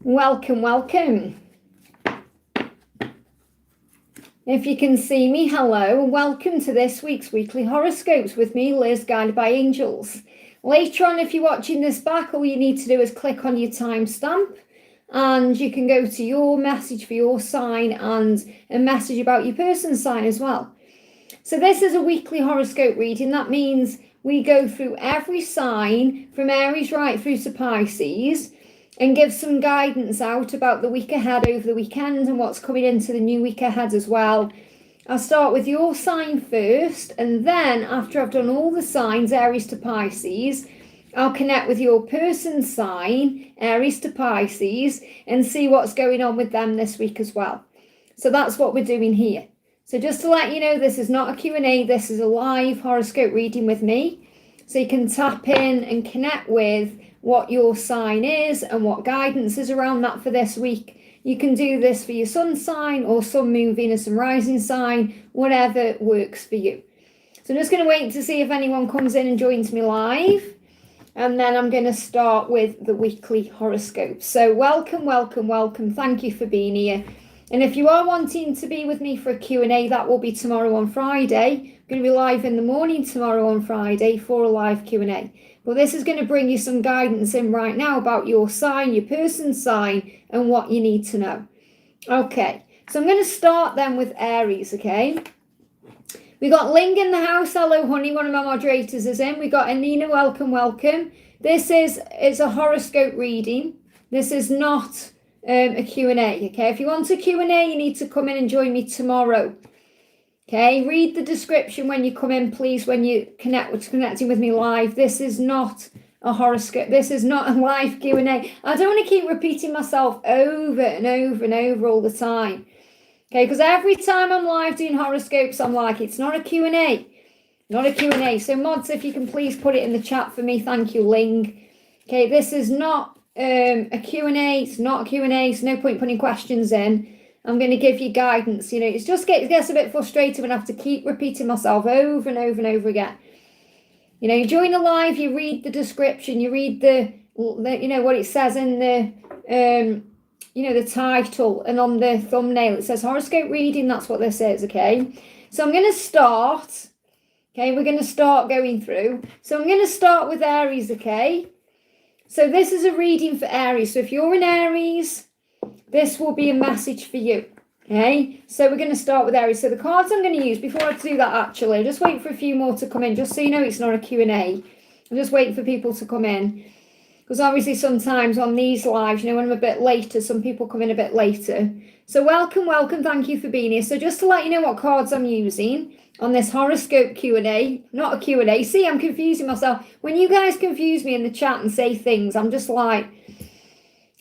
Welcome, welcome. If you can see me, hello, and welcome to this week's weekly horoscopes with me, Liz, guided by angels. Later on, if you're watching this back, all you need to do is click on your timestamp and you can go to your message for your sign and a message about your person's sign as well. So this is a weekly horoscope reading. That means we go through every sign from Aries right through to Pisces and give some guidance out about the week ahead over the weekend and what's coming into the new week ahead as well. I'll start with your sign first, and then after I've done all the signs, Aries to Pisces, I'll connect with your person's sign, Aries to Pisces, and see what's going on with them this week as well. So that's what we're doing here. So just to let you know, this is not a Q&A, this is a live horoscope reading with me. So you can tap in and connect with what your sign is and what guidance is around that for this week. You can do this for your sun sign or sun, moon, Venus and rising sign, whatever works for you. So I'm just going to wait to see if anyone comes in and joins me live. And then I'm going to start with the weekly horoscope. So welcome, welcome, welcome. Thank you for being here. And if you are wanting to be with me for a Q&A, that will be tomorrow on Friday. I'm going to be live in the morning tomorrow on Friday for a live Q&A. But this is going to bring you some guidance in right now about your sign, your person's sign, and what you need to know. Okay, so I'm going to start then with Aries, okay? We got Ling in the house. Hello, honey. One of my moderators is in. We got Anina. Welcome, welcome. It's a horoscope reading. This is not a Q&A, okay? If you want a Q&A, you need to come in and join me tomorrow. Okay, read the description when you come in, please, when you connecting with me live. This is not a horoscope. This is not a live Q&A. I don't want to keep repeating myself over and over and over all the time. Okay, because every time I'm live doing horoscopes, I'm like, it's not a Q&A. Not a Q&A. So mods, if you can please put it in the chat for me. Thank you, Ling. Okay, this is not a Q&A. It's not a Q&A. It's no point putting questions in. I'm going to give you guidance. You know, it gets a bit frustrating when I have to keep repeating myself over and over and over again. You know, you join the live, you read the description, you read the you know, what it says in the, you know, the title, and on the thumbnail, it says horoscope reading. That's what this is, okay? So I'm going to start, okay? We're going to start going through. So I'm going to start with Aries, okay? So this is a reading for Aries. So if you're in Aries, this will be a message for you, okay? So we're going to start with Aries. So the cards I'm going to use, before I do that actually, just wait for a few more to come in, just so you know it's not a Q&A. I'm just waiting for people to come in. Because obviously sometimes on these lives, you know, when I'm a bit later, some people come in a bit later. So welcome, welcome, thank you for being here. So just to let you know what cards I'm using on this horoscope Q&A, not a Q&A. See, I'm confusing myself. When you guys confuse me in the chat and say things, I'm just like,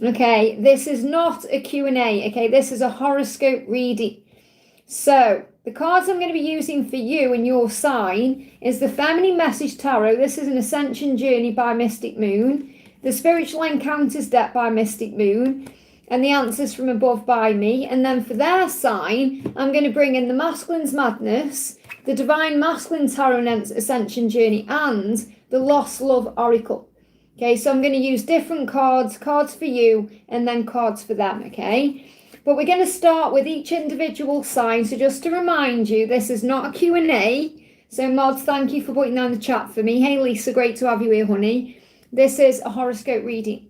okay, this is not a Q&A, okay? This is a horoscope reading. So the cards I'm going to be using for you and your sign is the Feminine Message Tarot. This is an Ascension Journey by Mystic Moon, the Spiritual Encounters deck by Mystic Moon, and the Answers from Above by me. And then for their sign, I'm going to bring in the Masculine's Madness, the Divine Masculine Tarot and Ascension Journey, and the Lost Love Oracle. Okay, so I'm going to use different cards for you, and then cards for them, okay? But we're going to start with each individual sign. So just to remind you, this is not a Q&A. So mods, thank you for putting that in the chat for me. Hey, Lisa, great to have you here, honey. This is a horoscope reading,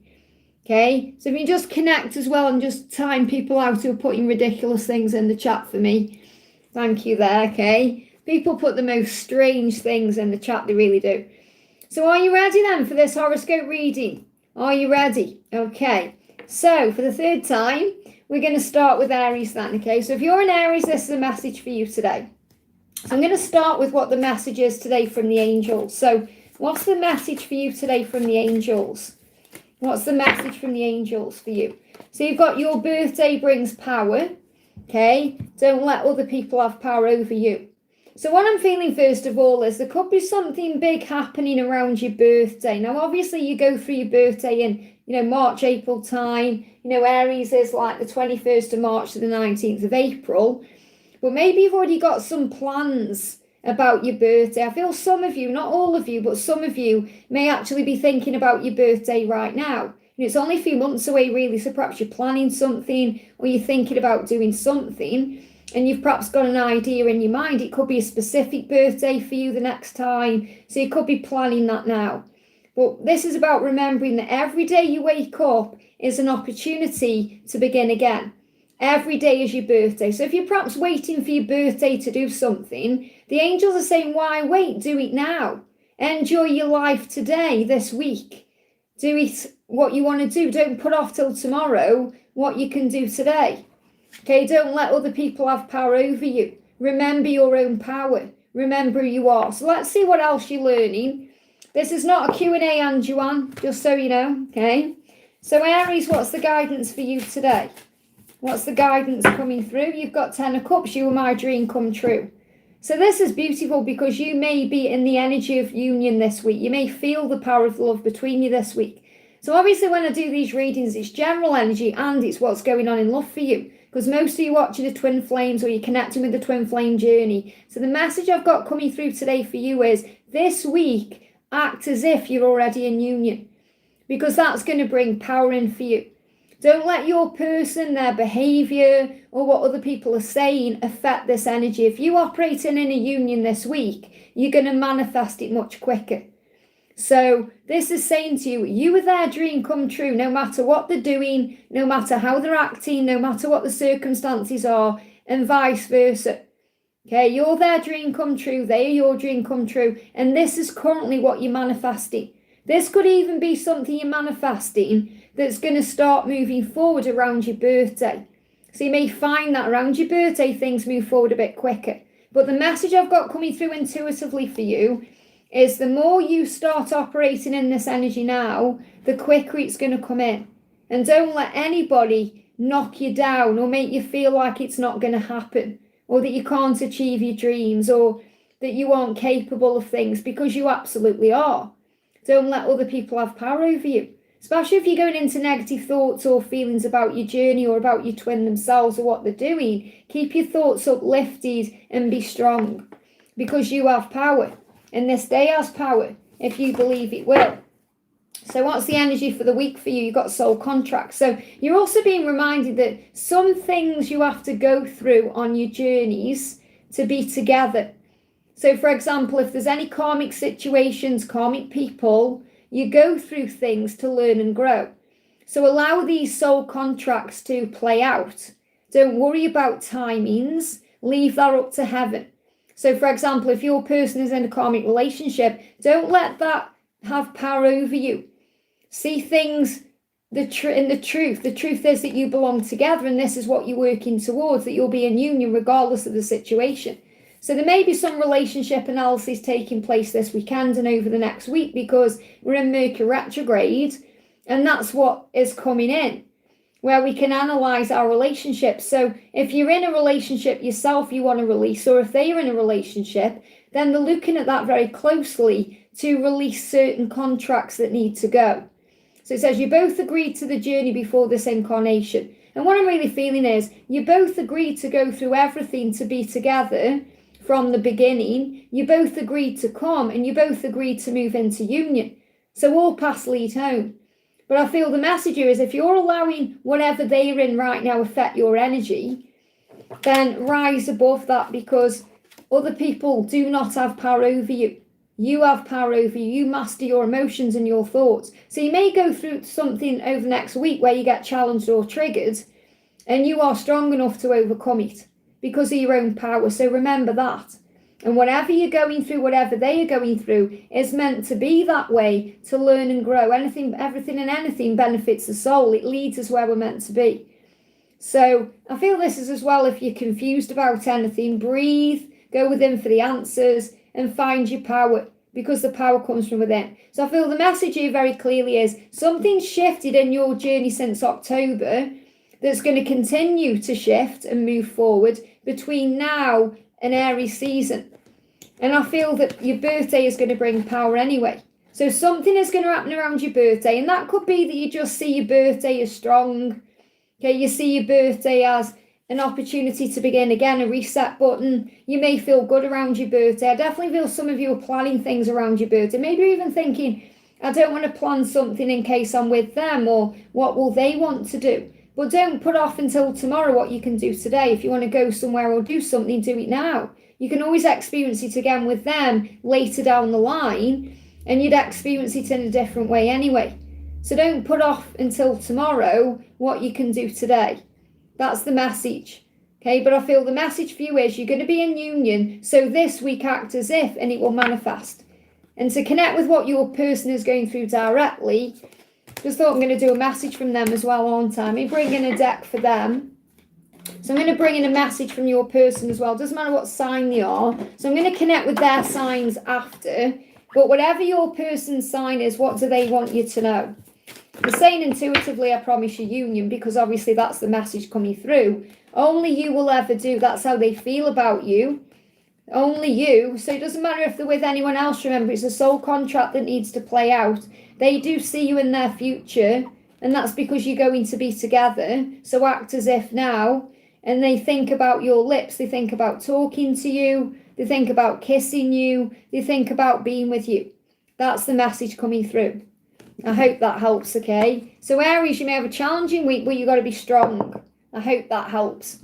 okay? So if you just connect as well and just time people out who are putting ridiculous things in the chat for me. Thank you there, okay? People put the most strange things in the chat, they really do. So are you ready then for this horoscope reading? Are you ready? Okay. So for the third time, we're going to start with Aries then, okay? So if you're in Aries, this is a message for you today. So I'm going to start with what the message is today from the angels. So what's the message for you today from the angels? What's the message from the angels for you? So you've got your birthday brings power, okay? Don't let other people have power over you. So what I'm feeling first of all is there could be something big happening around your birthday. Now, obviously you go through your birthday in, you know, March, April time. You know, Aries is like the 21st of March to the 19th of April. But maybe you've already got some plans about your birthday. I feel some of you, not all of you, but some of you may actually be thinking about your birthday right now. And it's only a few months away, really. So perhaps you're planning something or you're thinking about doing something and you've perhaps got an idea in your mind. It could be a specific birthday for you the next time. So you could be planning that now. But this is about remembering that every day you wake up is an opportunity to begin again. Every day is your birthday. So if you're perhaps waiting for your birthday to do something, the angels are saying, why wait? Do it now. Enjoy your life today, this week. Do it what you want to do. Don't put off till tomorrow what you can do today. Okay, don't let other people have power over you. Remember your own power. Remember who you are. So let's see what else you're learning. This is not a Q&A, Anne Joanne, just so you know, okay? So Aries, what's the guidance for you today? What's the guidance coming through? You've got 10 of Cups. You are my dream come true. So this is beautiful because you may be in the energy of union this week. You may feel the power of love between you this week. So obviously when I do these readings, it's general energy and it's what's going on in love for you. Because most of you watching the twin flames or you're connecting with the twin flame journey. So the message I've got coming through today for you is this week, act as if you're already in union. Because that's going to bring power in for you. Don't let your person, their behaviour, or what other people are saying affect this energy. If you're operating in a union this week, you're going to manifest it much quicker. So this is saying to you, you are their dream come true, no matter what they're doing, no matter how they're acting, no matter what the circumstances are, and vice versa. Okay, you're their dream come true, they are your dream come true, and this is currently what you're manifesting. This could even be something you're manifesting that's going to start moving forward around your birthday. So you may find that around your birthday, things move forward a bit quicker. But the message I've got coming through intuitively for you is the more you start operating in this energy now, the quicker it's going to come in. And don't let anybody knock you down or make you feel like it's not going to happen, or that you can't achieve your dreams, or that you aren't capable of things, because you absolutely are. Don't let other people have power over you, especially if you're going into negative thoughts or feelings about your journey or about your twin themselves or what they're doing. Keep your thoughts uplifted and be strong, because you have power. And this day has power if you believe it will. So what's the energy for the week for you? You've got soul contracts. So you're also being reminded that some things you have to go through on your journeys to be together. So for example, if there's any karmic situations, karmic people, you go through things to learn and grow. So allow these soul contracts to play out. Don't worry about timings. Leave that up to heaven. So for example, if your person is in a karmic relationship, don't let that have power over you. See things in the truth. The truth is that you belong together, and this is what you're working towards, that you'll be in union regardless of the situation. So there may be some relationship analysis taking place this weekend and over the next week, because we're in Mercury retrograde, and that's what is coming in, where we can analyze our relationships. So if you're in a relationship yourself you want to release, or if they are in a relationship, then they're looking at that very closely to release certain contracts that need to go. So it says you both agreed to the journey before this incarnation. And what I'm really feeling is you both agreed to go through everything to be together from the beginning. You both agreed to come, and you both agreed to move into union. So all paths lead home. But I feel the message here is if you're allowing whatever they're in right now affect your energy, then rise above that, because other people do not have power over you. You have power over you. You master your emotions and your thoughts. So you may go through something over the next week where you get challenged or triggered, and you are strong enough to overcome it because of your own power. So remember that. And whatever you're going through, whatever they are going through, is meant to be that way, to learn and grow. Everything and anything benefits the soul. It leads us where we're meant to be. So I feel this is as well, if you're confused about anything, breathe, go within for the answers, and find your power, because the power comes from within. So I feel the message here very clearly is something's shifted in your journey since October that's going to continue to shift and move forward between now and Aries season. And I feel that your birthday is going to bring power anyway. So something is going to happen around your birthday, and that could be that you just see your birthday as strong. Okay, you see your birthday as an opportunity to begin again, a reset button. You may feel good around your birthday. I definitely feel some of you are planning things around your birthday. Maybe even thinking, I don't want to plan something in case I'm with them, or what will they want to do? But don't put off until tomorrow what you can do today. If you want to go somewhere or do something, do it now. You can always experience it again with them later down the line, and you'd experience it in a different way anyway. So don't put off until tomorrow what you can do today. That's the message. Okay, but I feel the message for you is you're going to be in union. So this week act as if, and it will manifest. And to connect with what your person is going through directly, just thought I'm going to do a message from them as well, aren't I? Let me bring in a deck for them. So I'm going to bring in a message from your person as well. Doesn't matter what sign they are. So I'm going to connect with their signs after. But whatever your person's sign is, what do they want you to know? They're saying intuitively, I promise you union, because obviously that's the message coming through. Only you will ever do. That's how they feel about you. Only you. So it doesn't matter if they're with anyone else. Remember, it's a soul contract that needs to play out. They do see you in their future, and that's because you're going to be together. So act as if now. And they think about your lips. They think about talking to you. They think about kissing you. They think about being with you. That's the message coming through. I hope that helps, okay? So Aries, you may have a challenging week, but you've got to be strong. I hope that helps.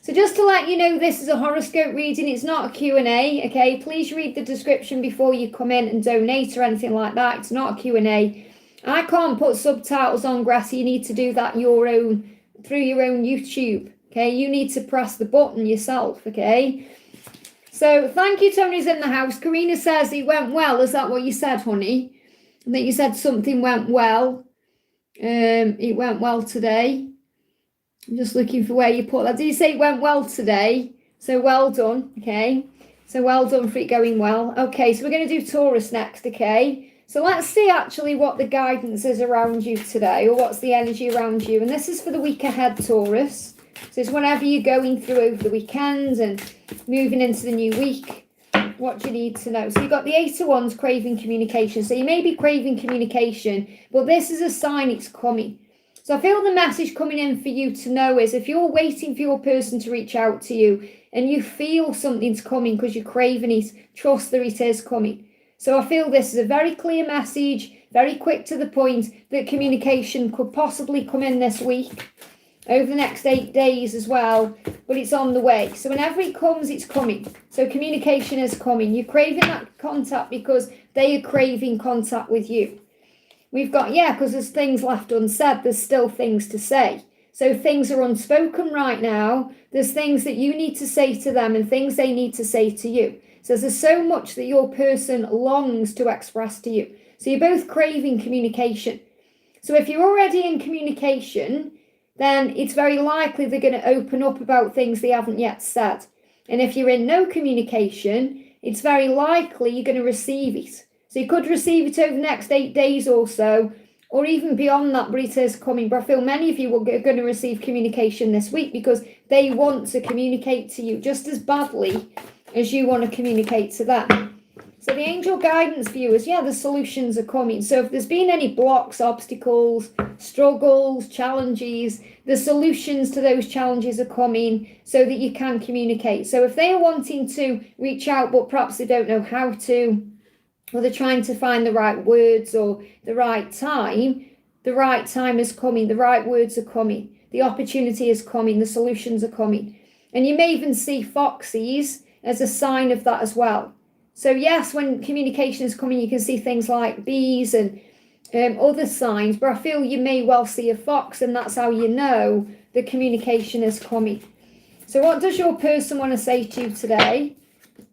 So just to let you know, this is a horoscope reading. It's not a Q&A, okay? Please read the description before you come in and donate or anything like that. It's not a Q&A. I can't put subtitles on, Gracie. You need to do that through your own YouTube, okay? You need to press the button yourself, okay? So thank you, Tony's in the house. Karina says it went well. Is that what you said, honey? I think you said something went well. It went well today. I'm just looking for where you put that. Did you say it went well today? So well done, okay? So well done for it going well. Okay, so we're going to do Taurus next, okay? So let's see actually what the guidance is around you today, or what's the energy around you. And this is for the week ahead, Taurus. So it's whatever you're going through over the weekend and moving into the new week. What do you need to know? So you've got the 8 of Wands, craving communication. So you may be craving communication, but this is a sign it's coming. So I feel the message coming in for you to know is if you're waiting for your person to reach out to you and you feel something's coming because you're craving it, trust that it is coming. So I feel this is a very clear message, very quick to the point, that communication could possibly come in this week, over the next 8 days as well, but it's on the way. So whenever it comes, it's coming. So communication is coming. You're craving that contact because they are craving contact with you. We've got, because there's things left unsaid. There's still things to say. So things are unspoken right now. There's things that you need to say to them and things they need to say to you. So there's so much that your person longs to express to you. So you're both craving communication. So if you're already in communication, then it's very likely they're going to open up about things they haven't yet said. And if you're in no communication, it's very likely you're going to receive it. So you could receive it over the next 8 days or so, or even beyond that, but it is coming. But I feel many of you are going to receive communication this week because they want to communicate to you just as badly as you want to communicate to them. So the angel guidance for you is, the solutions are coming. So if there's been any blocks, obstacles, struggles, challenges, the solutions to those challenges are coming so that you can communicate. So if they are wanting to reach out, but perhaps they don't know how to, or they're trying to find the right words or the right time is coming. The right words are coming. The opportunity is coming. The solutions are coming. And you may even see foxes as a sign of that as well. So yes, when communication is coming, you can see things like bees and other signs, but I feel you may well see a fox, and that's how you know the communication is coming. So what does your person want to say to you today?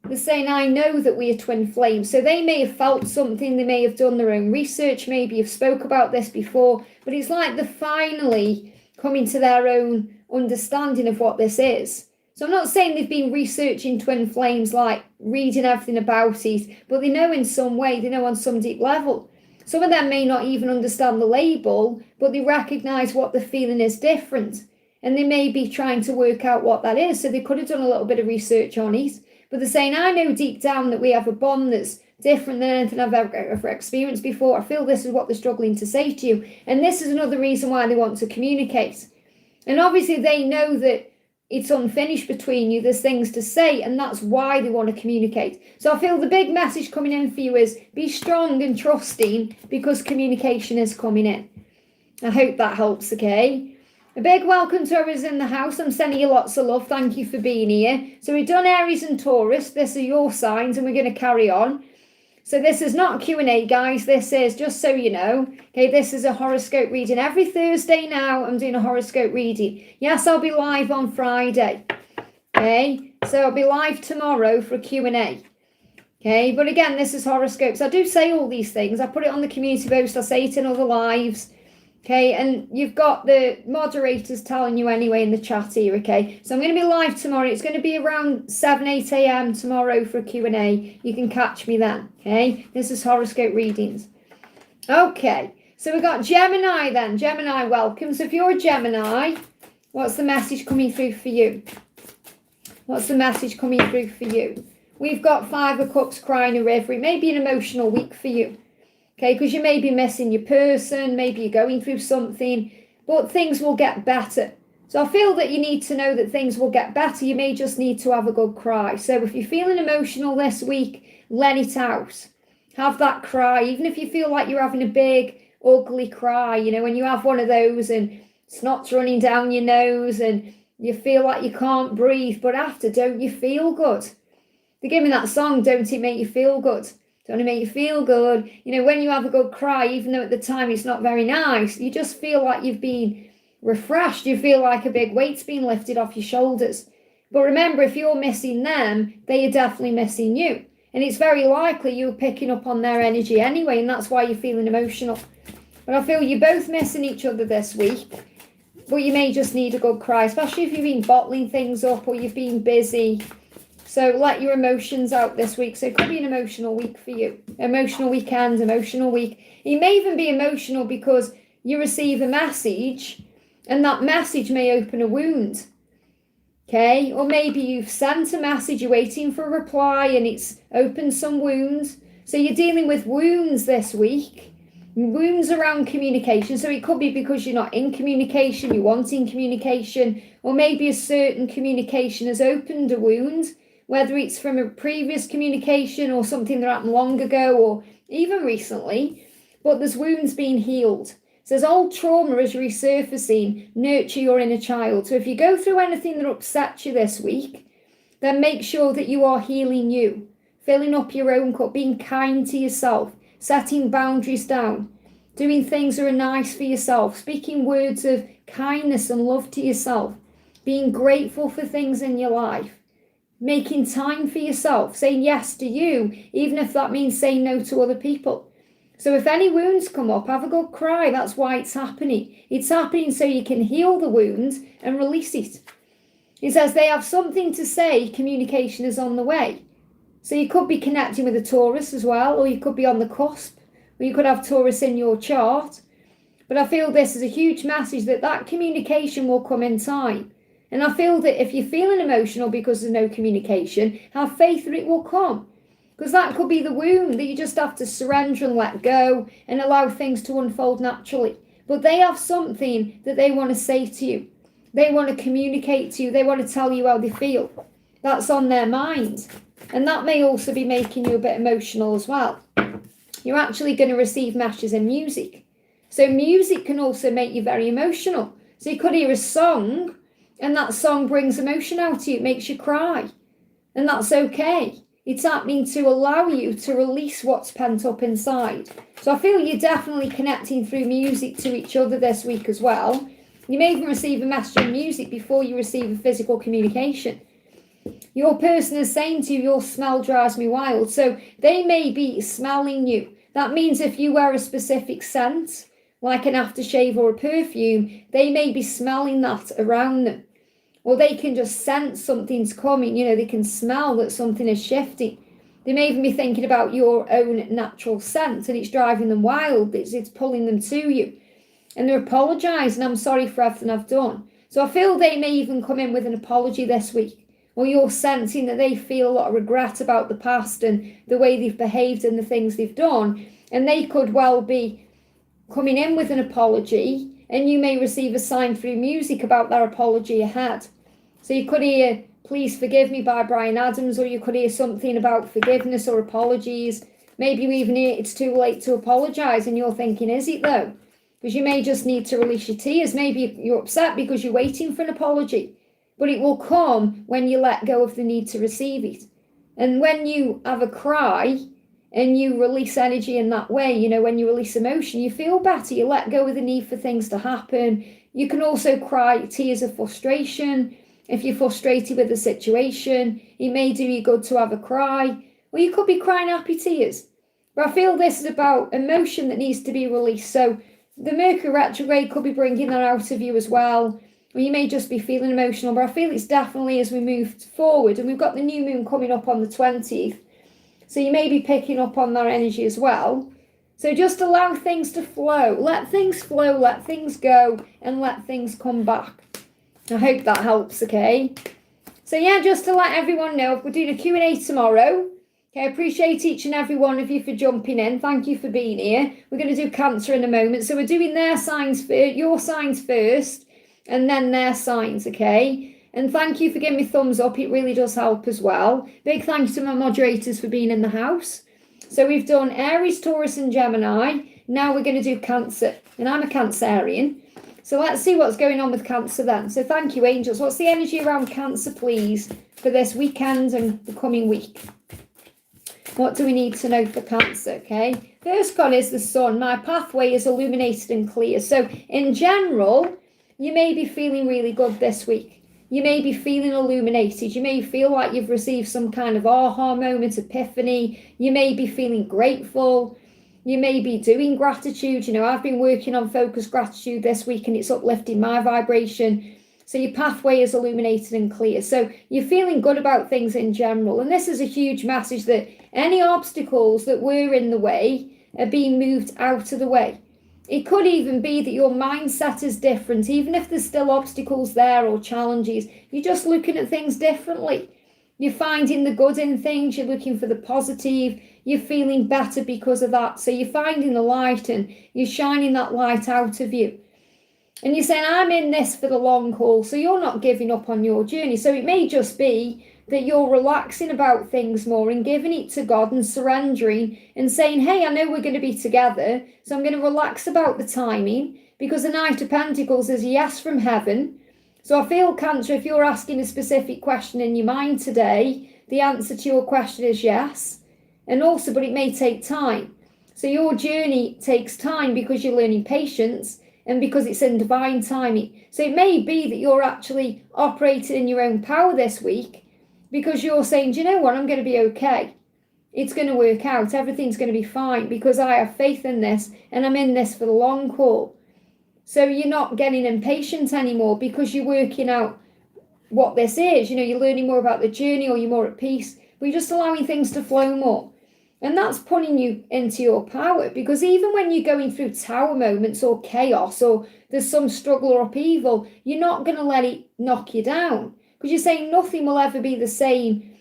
They're saying, I know that we are twin flames. So they may have felt something, they may have done their own research, maybe you've spoke about this before, but it's like they're finally coming to their own understanding of what this is. So I'm not saying they've been researching twin flames, like reading everything about it, but they know in some way, they know on some deep level. Some of them may not even understand the label, but they recognise what the feeling is different. And they may be trying to work out what that is. So they could have done a little bit of research on it. But they're saying, I know deep down that we have a bond that's different than anything I've ever experienced before. I feel this is what they're struggling to say to you. And this is another reason why they want to communicate. And obviously they know that it's unfinished between you. There's things to say, and that's why they want to communicate. So I feel the big message coming in for you is be strong and trusting, because communication is coming in. I hope that helps, okay? A big welcome to whoever's in the house. I'm sending you lots of love. Thank you for being here. So we've done Aries and Taurus. These are your signs, and we're going to carry on. So this is not Q&A, guys. This is, just so you know, okay, this is a horoscope reading. Every Thursday now, I'm doing a horoscope reading. Yes, I'll be live on Friday, okay? So I'll be live tomorrow for a Q&A, okay? But again, this is horoscopes. I do say all these things. I put it on the community post. I say it in other lives, okay? And you've got the moderators telling you anyway in the chat here, okay? So I'm going to be live tomorrow. It's going to be around 7, 8 a.m. tomorrow for a Q&A. You can catch me then, okay? This is horoscope readings. Okay, so we've got Gemini then. Gemini, welcome. So if you're a Gemini, what's the message coming through for you? What's the message coming through for you? We've got 5 of Cups crying a river. It may be an emotional week for you. Okay, because you may be missing your person, maybe you're going through something, but things will get better. So I feel that you need to know that things will get better. You may just need to have a good cry. So if you're feeling emotional this week, let it out. Have that cry, even if you feel like you're having a big, ugly cry. You know, when you have one of those and snot's running down your nose and you feel like you can't breathe, but after, don't you feel good? They give me that song, Don't It Make You Feel Good? Don't it make you feel good? You know, when you have a good cry, even though at the time it's not very nice, you just feel like you've been refreshed. You feel like a big weight's been lifted off your shoulders. But remember, if you're missing them, they are definitely missing you. And it's very likely you're picking up on their energy anyway, and that's why you're feeling emotional. But I feel you're both missing each other this week. But you may just need a good cry, especially if you've been bottling things up or you've been busy. So let your emotions out this week. So it could be an emotional week for you. Emotional weekend, emotional week. It may even be emotional because you receive a message and that message may open a wound. Okay? Or maybe you've sent a message, you're waiting for a reply and it's opened some wounds. So you're dealing with wounds this week. Wounds around communication. So it could be because you're not in communication, you're wanting communication, or maybe a certain communication has opened a wound, whether it's from a previous communication or something that happened long ago or even recently, but there's wounds being healed. So as old trauma is resurfacing, nurture your inner child. So if you go through anything that upsets you this week, then make sure that you are healing you, filling up your own cup, being kind to yourself, setting boundaries down, doing things that are nice for yourself, speaking words of kindness and love to yourself, being grateful for things in your life, making time for yourself, saying yes to you, even if that means saying no to other people. So if any wounds come up, have a good cry. That's why it's happening. It's happening so you can heal the wounds and release it. It says they have something to say, communication is on the way. So you could be connecting with a Taurus as well, or you could be on the cusp, or you could have Taurus in your chart. But I feel this is a huge message that communication will come in time. And I feel that if you're feeling emotional because there's no communication, have faith that it will come. Because that could be the wound that you just have to surrender and let go and allow things to unfold naturally. But they have something that they want to say to you. They want to communicate to you. They want to tell you how they feel. That's on their mind. And that may also be making you a bit emotional as well. You're actually going to receive messages in music. So music can also make you very emotional. So you could hear a song, and that song brings emotion out of you, it makes you cry. And that's okay. It's happening to allow you to release what's pent up inside. So I feel you're definitely connecting through music to each other this week as well. You may even receive a message in music before you receive a physical communication. Your person is saying to you, your smell drives me wild. So they may be smelling you. That means if you wear a specific scent, like an aftershave or a perfume, they may be smelling that around them. Or they can just sense something's coming. You know, they can smell that something is shifting. They may even be thinking about your own natural scent and it's driving them wild. It's pulling them to you. And they're apologising, I'm sorry for everything I've done. So I feel they may even come in with an apology this week. Or you're sensing that they feel a lot of regret about the past and the way they've behaved and the things they've done. And they could well be coming in with an apology, and you may receive a sign through music about their apology ahead. So you could hear Please Forgive Me by Bryan Adams, or you could hear something about forgiveness or apologies. Maybe you even hear It's Too Late to Apologise, and you're thinking, is it though? Because you may just need to release your tears. Maybe you're upset because you're waiting for an apology, but it will come when you let go of the need to receive it. And when you have a cry and you release energy in that way, you know, when you release emotion, you feel better. You let go of the need for things to happen. You can also cry tears of frustration. If you're frustrated with the situation, it may do you good to have a cry. Or you could be crying happy tears. But I feel this is about emotion that needs to be released. So the Mercury retrograde could be bringing that out of you as well. Or you may just be feeling emotional. But I feel it's definitely as we move forward. And we've got the new moon coming up on the 20th. So you may be picking up on that energy as well. So just allow things to flow. Let things flow, let things go, and let things come back. I hope that helps, okay? So yeah, just to let everyone know, we're doing a Q&A tomorrow. Okay, I appreciate each and every one of you for jumping in. Thank you for being here. We're going to do Cancer in a moment. So we're doing their signs first, your signs first, and then their signs, okay? And thank you for giving me thumbs up. It really does help as well. Big thanks to my moderators for being in the house. So we've done Aries, Taurus, and Gemini. Now we're going to do Cancer. And I'm a Cancerian. So let's see what's going on with Cancer then. So thank you, angels. What's the energy around Cancer, please, for this weekend and the coming week? What do we need to know for Cancer, okay? First one is the sun. My pathway is illuminated and clear. So in general, you may be feeling really good this week. You may be feeling illuminated. You may feel like you've received some kind of aha moment, epiphany. You may be feeling grateful. You may be doing gratitude. You know, I've been working on focused gratitude this week and it's uplifting my vibration. So your pathway is illuminated and clear. So you're feeling good about things in general. And this is a huge message that any obstacles that were in the way are being moved out of the way. It could even be that your mindset is different. Even if there's still obstacles there or challenges, you're just looking at things differently. You're finding the good in things. You're looking for the positive. You're feeling better because of that. So you're finding the light and you're shining that light out of you. And you're saying, I'm in this for the long haul. So you're not giving up on your journey. So it may just be that you're relaxing about things more and giving it to God and surrendering and saying, hey, I know we're going to be together. So I'm going to relax about the timing, because the Knight of Pentacles is a yes from heaven. So I feel, Cancer, if you're asking a specific question in your mind today, the answer to your question is yes. And also, but it may take time. So your journey takes time because you're learning patience and because it's in divine timing. So it may be that you're actually operating in your own power this week because you're saying, do you know what, I'm going to be okay. It's going to work out. Everything's going to be fine because I have faith in this and I'm in this for the long haul. So you're not getting impatient anymore because you're working out what this is. You know, you're learning more about the journey, or you're more at peace, but you're just allowing things to flow more. And that's putting you into your power, because even when you're going through tower moments or chaos or there's some struggle or upheaval, you're not going to let it knock you down, because you're saying nothing will ever be the same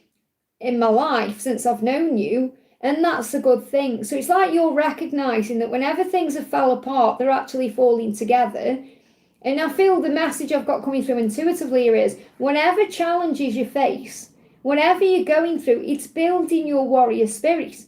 in my life since I've known you. And that's a good thing. So it's like you're recognizing that whenever things have fell apart, they're actually falling together. And I feel the message I've got coming through intuitively here is, whenever challenges you face, whatever you're going through, it's building your warrior spirit.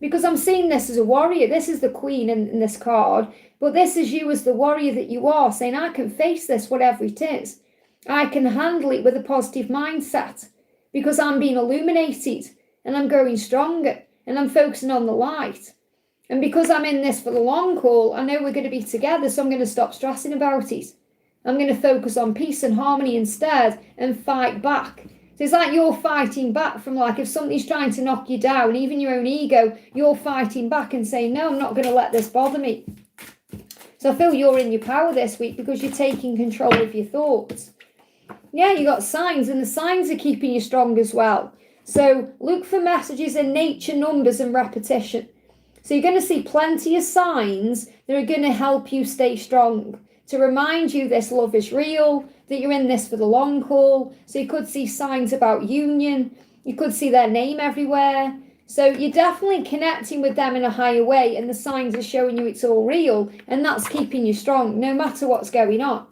Because I'm seeing this as a warrior. This is the Queen in this card. But this is you as the warrior that you are, saying, I can face this, whatever it is. I can handle it with a positive mindset because I'm being illuminated and I'm growing stronger and I'm focusing on the light. And because I'm in this for the long haul, I know we're going to be together, so I'm going to stop stressing about it. I'm going to focus on peace and harmony instead and fight back. So it's like you're fighting back from, like, if somebody's trying to knock you down, even your own ego, you're fighting back and saying, no, I'm not going to let this bother me. So I feel you're in your power this week because you're taking control of your thoughts. Yeah, you got signs, and the signs are keeping you strong as well. So look for messages in nature, numbers, and repetition. So you're going to see plenty of signs that are going to help you stay strong, to remind you this love is real, that you're in this for the long haul. So you could see signs about union. You could see their name everywhere. So you're definitely connecting with them in a higher way, and the signs are showing you it's all real, and that's keeping you strong no matter what's going on.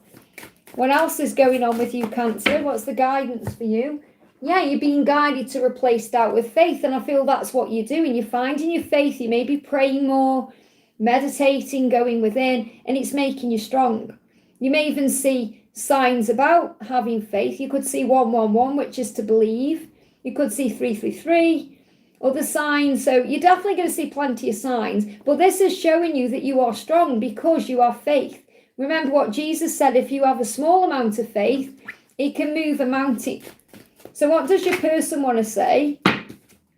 What else is going on with you, Cancer? What's the guidance for you? Yeah, you're being guided to replace doubt with faith. And I feel that's what you're doing. You're finding your faith. You may be praying more, meditating, going within, and it's making you strong. You may even see signs about having faith. You could see 111, which is to believe. You could see 333, other signs. So you're definitely going to see plenty of signs. But this is showing you that you are strong because you have faith. Remember what Jesus said, if you have a small amount of faith, it can move a mountain. So what does your person want to say?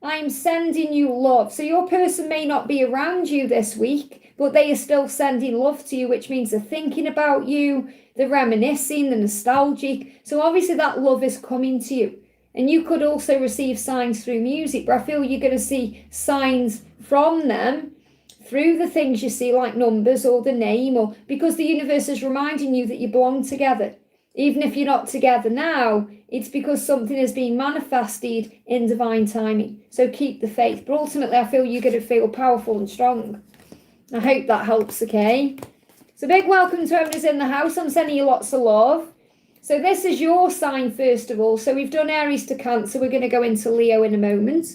I'm sending you love. So your person may not be around you this week, but they are still sending love to you, which means they're thinking about you, they're reminiscing, they're nostalgic. So obviously that love is coming to you. And you could also receive signs through music, but I feel you're going to see signs from them through the things you see, like numbers or the name, or because the universe is reminding you that you belong together. Even if you're not together now, it's because something is being manifested in divine timing. So keep the faith. But ultimately, I feel you're going to feel powerful and strong. I hope that helps, okay? So big welcome to everyone who's in the house. I'm sending you lots of love. So this is your sign, first of all. So we've done Aries to Cancer. We're going to go into Leo in a moment.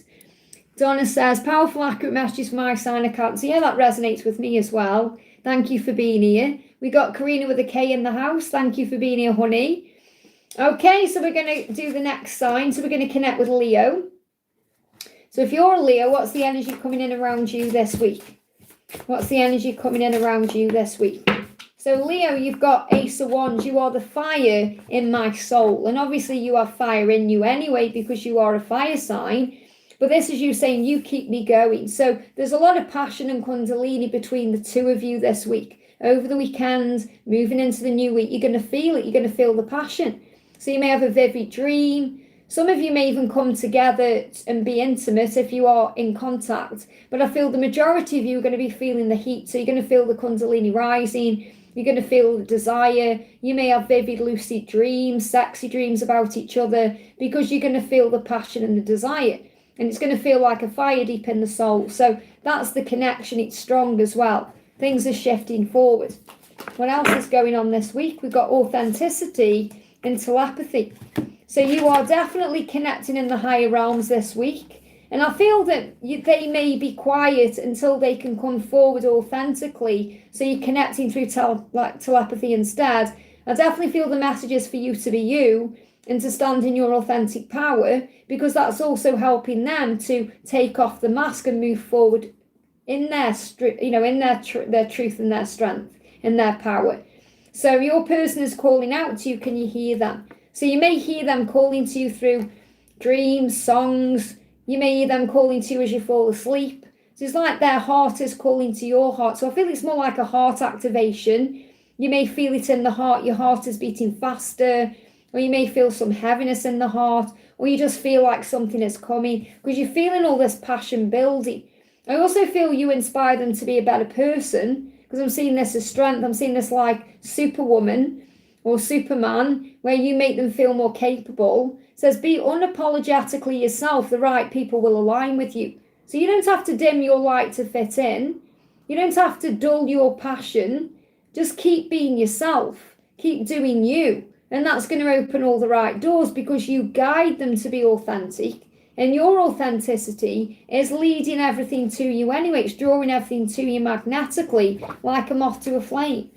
Donna says, powerful, accurate messages for my sign of Cancer. Yeah, that resonates with me as well. Thank you for being here. We got Karina with a K in the house. Thank you for being here, honey. Okay, so we're going to do the next sign. So we're going to connect with Leo. So if you're a Leo, what's the energy coming in around you this week? What's the energy coming in around you this week? So Leo, you've got Ace of Wands. You are the fire in my soul. And obviously you have fire in you anyway because you are a fire sign. But this is you saying, you keep me going. So there's a lot of passion and kundalini between the two of you this week. Over the weekend, moving into the new week, you're going to feel it. You're going to feel the passion. So you may have a vivid dream. Some of you may even come together and be intimate if you are in contact. But I feel the majority of you are going to be feeling the heat. So you're going to feel the kundalini rising. You're going to feel the desire. You may have vivid, lucid dreams, sexy dreams about each other because you're going to feel the passion and the desire. And it's going to feel like a fire deep in the soul. So that's the connection. It's strong as well. Things are shifting forward. What else is going on this week? We've got authenticity and telepathy. So you are definitely connecting in the higher realms this week. And I feel that they may be quiet until they can come forward authentically. So you're connecting through telepathy instead. I definitely feel the message is for you to be you and to stand in your authentic power, because that's also helping them to take off the mask and move forward in their, their truth and their strength and their power. So your person is calling out to you. Can you hear them? So you may hear them calling to you through dreams, songs. You may hear them calling to you as you fall asleep. So it's like their heart is calling to your heart. So I feel it's more like a heart activation. You may feel it in the heart. Your heart is beating faster. Or you may feel some heaviness in the heart. Or you just feel like something is coming because you're feeling all this passion building. I also feel you inspire them to be a better person, because I'm seeing this as strength. I'm seeing this like Superwoman or Superman, where you make them feel more capable. It says, be unapologetically yourself. The right people will align with you. So you don't have to dim your light to fit in. You don't have to dull your passion. Just keep being yourself. Keep doing you. And that's going to open all the right doors because you guide them to be authentic. And your authenticity is leading everything to you anyway. It's drawing everything to you magnetically, like a moth to a flame.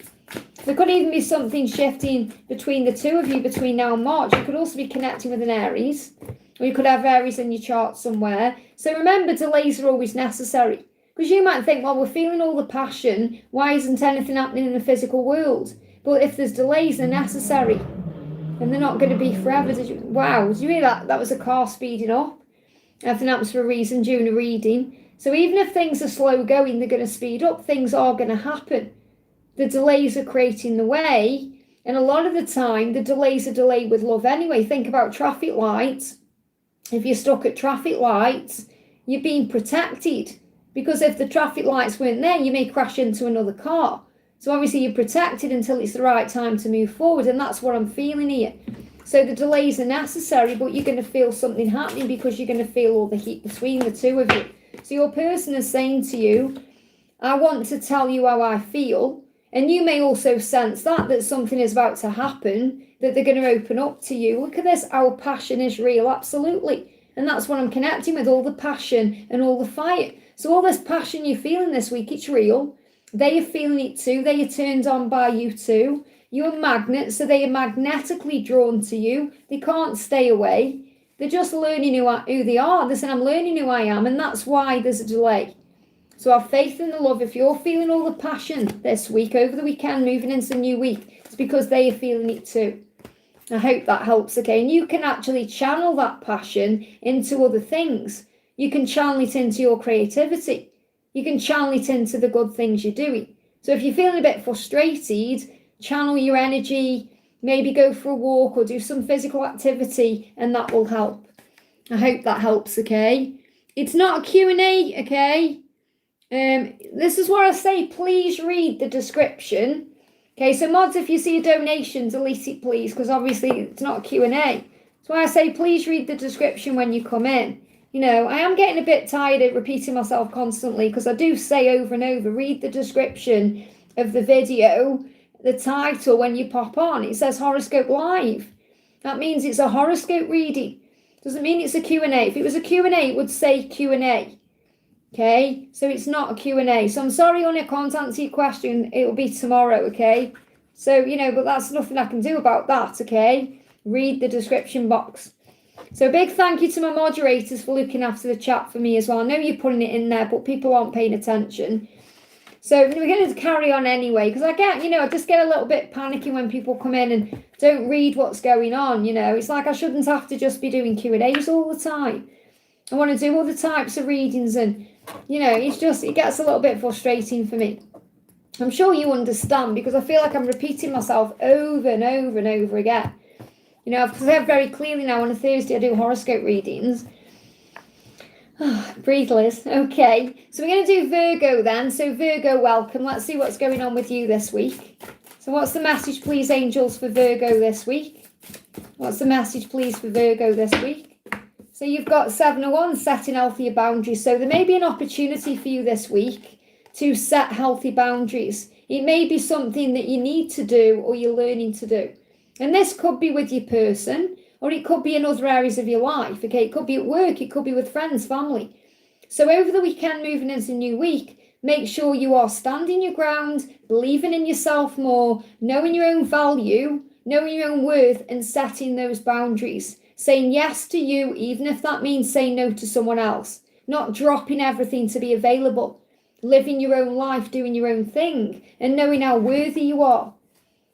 There could even be something shifting between the two of you between now and March. You could also be connecting with an Aries, or you could have Aries in your chart somewhere. So remember, delays are always necessary. Because you might think, well, we're feeling all the passion. Why isn't anything happening in the physical world? But if there's delays, they're necessary. And they're not going to be forever. Wow, did you hear that? That was a car speeding up. Everything happens for a reason during a reading. So even if things are slow going, they're going to speed up. Things are going to happen. The delays are creating the way. And a lot of the time, the delays are delayed with love anyway. Think about traffic lights. If you're stuck at traffic lights, you're being protected. Because if the traffic lights weren't there, you may crash into another car. So obviously you're protected until it's the right time to move forward. And that's what I'm feeling here. So the delays are necessary, but you're going to feel something happening because you're going to feel all the heat between the two of you. So your person is saying to you, I want to tell you how I feel. And you may also sense that something is about to happen, that they're going to open up to you. Look at this, our passion is real, absolutely. And that's what I'm connecting with, all the passion and all the fire. So all this passion you're feeling this week, it's real. They are feeling it too. They are turned on by you too. You're magnets, so they are magnetically drawn to you. They can't stay away. They're just learning who they are. They're saying, I'm learning who I am, and that's why there's a delay. So have faith in the love. If you're feeling all the passion this week, over the weekend, moving into the new week, it's because they are feeling it too. I hope that helps, okay? And you can actually channel that passion into other things. You can channel it into your creativity. You can channel it into the good things you're doing. So if you're feeling a bit frustrated, channel your energy, maybe go for a walk or do some physical activity, and that will help. I hope that helps, okay? It's not a Q&A, okay? This is where I say, please read the description. Okay, so mods, if you see a donation, delete it, please, because obviously it's not a Q&A. That's why I say, please read the description when you come in. You know, I am getting a bit tired of repeating myself constantly, because I do say over and over, read the description of the video, the title when you pop on. It says Horoscope Live. That means it's a horoscope reading. Doesn't mean it's a Q&A. If it was a Q&A, it would say Q&A. Okay, so it's not a Q&A. So I'm sorry, honey, I can't answer your question. It will be tomorrow, okay? So, you know, but that's nothing I can do about that, okay? Read the description box. So a big thank you to my moderators for looking after the chat for me as well. I know you're putting it in there, but people aren't paying attention. So we're going to carry on anyway, because I just get a little bit panicky when people come in and don't read what's going on, you know. It's like I shouldn't have to just be doing Q&As all the time. I want to do all the types of readings and, you know, it gets a little bit frustrating for me. I'm sure you understand, because I feel like I'm repeating myself over and over and over again. You know, I've said very clearly now on a Thursday I do horoscope readings. Breathe, Liz. Okay, so we're going to do Virgo then. So Virgo, welcome. Let's see what's going on with you this week. So what's the message, please, angels, for Virgo this week? What's the message, please, for Virgo this week? So you've got 701, setting healthier boundaries. So there may be an opportunity for you this week to set healthy boundaries. It may be something that you need to do or you're learning to do. And this could be with your person, or it could be in other areas of your life. Okay, it could be at work, it could be with friends, family. So over the weekend, moving into a new week, make sure you are standing your ground, believing in yourself more, knowing your own value, knowing your own worth, and setting those boundaries. Saying yes to you, even if that means saying no to someone else. Not dropping everything to be available. Living your own life, doing your own thing, and knowing how worthy you are.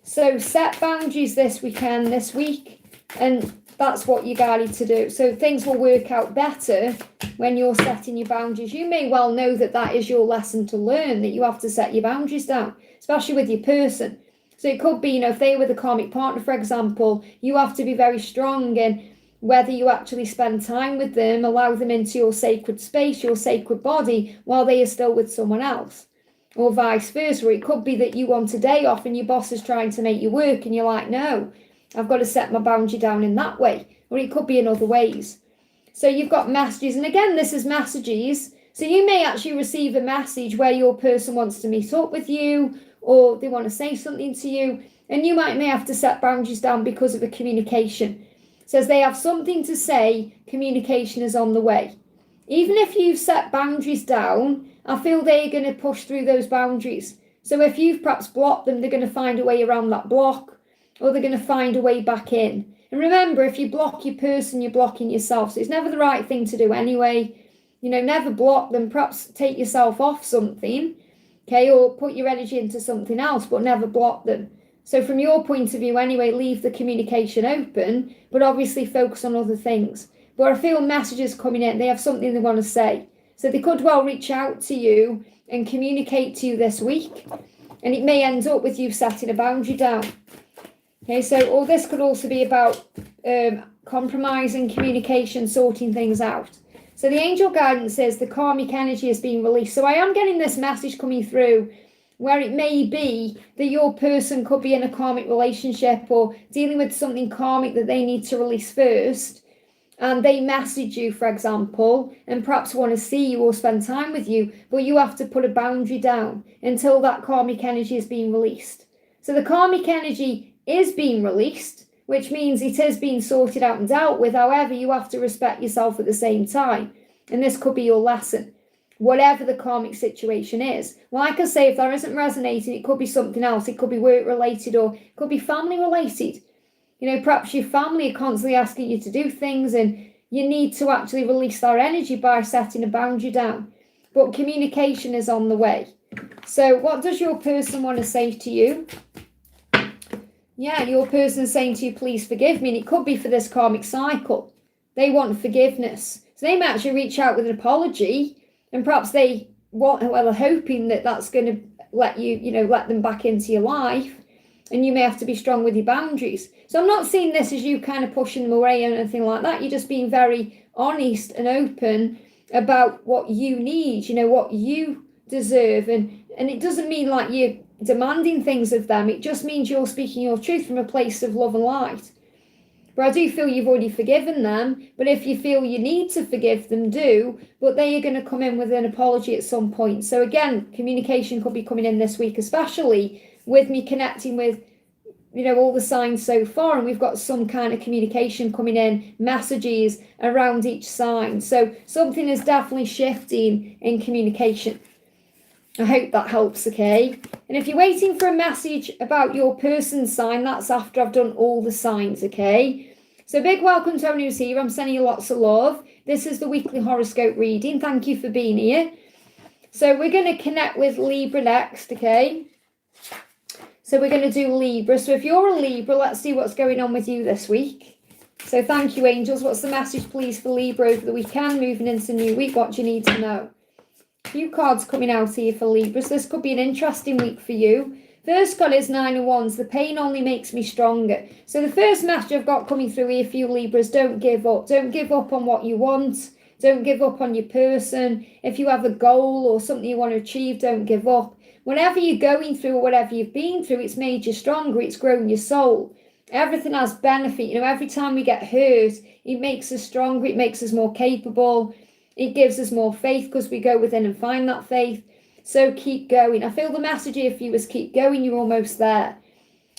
So set boundaries this weekend, this week, and that's what you're guided to do. So things will work out better when you're setting your boundaries. You may well know that is your lesson to learn, that you have to set your boundaries down, especially with your person. So it could be, you know, if they were the karmic partner, for example, you have to be very strong in whether you actually spend time with them, allow them into your sacred space, your sacred body, while they are still with someone else. Or vice versa. Or it could be that you want a day off and your boss is trying to make you work and you're like, no, I've got to set my boundary down in that way. Or it could be in other ways. So you've got messages. And again, this is messages. So you may actually receive a message where your person wants to meet up with you, or they want to say something to you. And you may have to set boundaries down because of a communication. It says they have something to say, communication is on the way. Even if you've set boundaries down, I feel they're going to push through those boundaries. So if you've perhaps blocked them, they're going to find a way around that block, or they're going to find a way back in. And remember, if you block your person, you're blocking yourself. So it's never the right thing to do anyway. You know, never block them. Perhaps take yourself off something, okay, or put your energy into something else, but never block them. So from your point of view anyway, leave the communication open, but obviously focus on other things. But I feel messages coming in, they have something they want to say. So they could well reach out to you and communicate to you this week. And it may end up with you setting a boundary down. Okay, so or this could also be about compromising, communication, sorting things out. So the angel guidance says the karmic energy is being released. So I am getting this message coming through where it may be that your person could be in a karmic relationship or dealing with something karmic that they need to release first. and they message you, for example, and perhaps want to see you or spend time with you, but you have to put a boundary down until that karmic energy is being released. So the karmic energy is being released, which means it is being sorted out and dealt with. However, you have to respect yourself at the same time. And this could be your lesson, whatever the karmic situation is. Like I say, if that isn't resonating, it could be something else. It could be work related, or it could be family related. You know, perhaps your family are constantly asking you to do things and you need to actually release that energy by setting a boundary down. But communication is on the way. So what does your person want to say to you? Yeah, your person is saying to you, please forgive me. And it could be for this karmic cycle. They want forgiveness. So they may actually reach out with an apology, and perhaps they are hoping that that's going to let let them back into your life. And you may have to be strong with your boundaries. So I'm not seeing this as you kind of pushing them away or anything like that. You're just being very honest and open about what you need, what you deserve. And it doesn't mean like you're demanding things of them. It just means you're speaking your truth from a place of love and light. But I do feel you've already forgiven them. But if you feel you need to forgive them, do. But they are going to come in with an apology at some point. So again, communication could be coming in this week, especially with me connecting with, all the signs so far. And we've got some kind of communication coming in, messages around each sign. So something is definitely shifting in communication. I hope that helps, okay? And if you're waiting for a message about your person's sign, that's after I've done all the signs, okay? So big welcome to everyone who's here. I'm sending you lots of love. This is the weekly horoscope reading. Thank you for being here. So we're going to connect with Libra next, okay? So we're going to do Libra. So if you're a Libra, let's see what's going on with you this week. So thank you, angels. What's the message, please, for Libra over the weekend, moving into the new week? What do you need to know? A few cards coming out here for Libra. So this could be an interesting week for you. First card is 9 of Wands. The pain only makes me stronger. So the first message I've got coming through here for you, Libras, don't give up. Don't give up on what you want. Don't give up on your person. If you have a goal or something you want to achieve, don't give up. Whatever you're going through or whatever you've been through, it's made you stronger. It's grown your soul. Everything has benefit. Every time we get hurt, it makes us stronger. It makes us more capable. It gives us more faith because we go within and find that faith. So keep going. I feel the message here for you is keep going. You're almost there.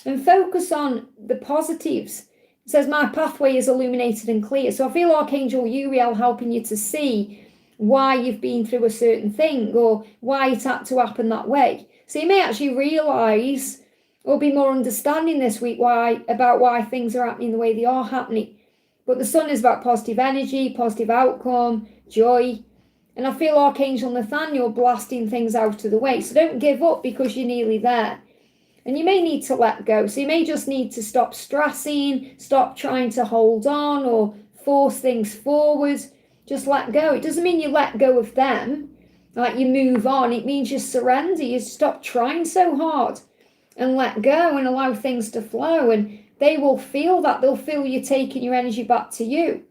And focus on the positives. It says, my pathway is illuminated and clear. So I feel Archangel Uriel helping you to see why you've been through a certain thing or why it had to happen that way. So you may actually realise or be more understanding this week about why things are happening the way they are happening. But the sun is about positive energy, positive outcome, joy. And I feel Archangel Nathaniel blasting things out of the way. So don't give up because you're nearly there. And you may need to let go. So you may just need to stop stressing, stop trying to hold on or force things forward. Just let go. It doesn't mean you let go of them, like you move on. It means you surrender. You stop trying so hard and let go and allow things to flow. And they will feel that. They'll feel you taking your energy back to you.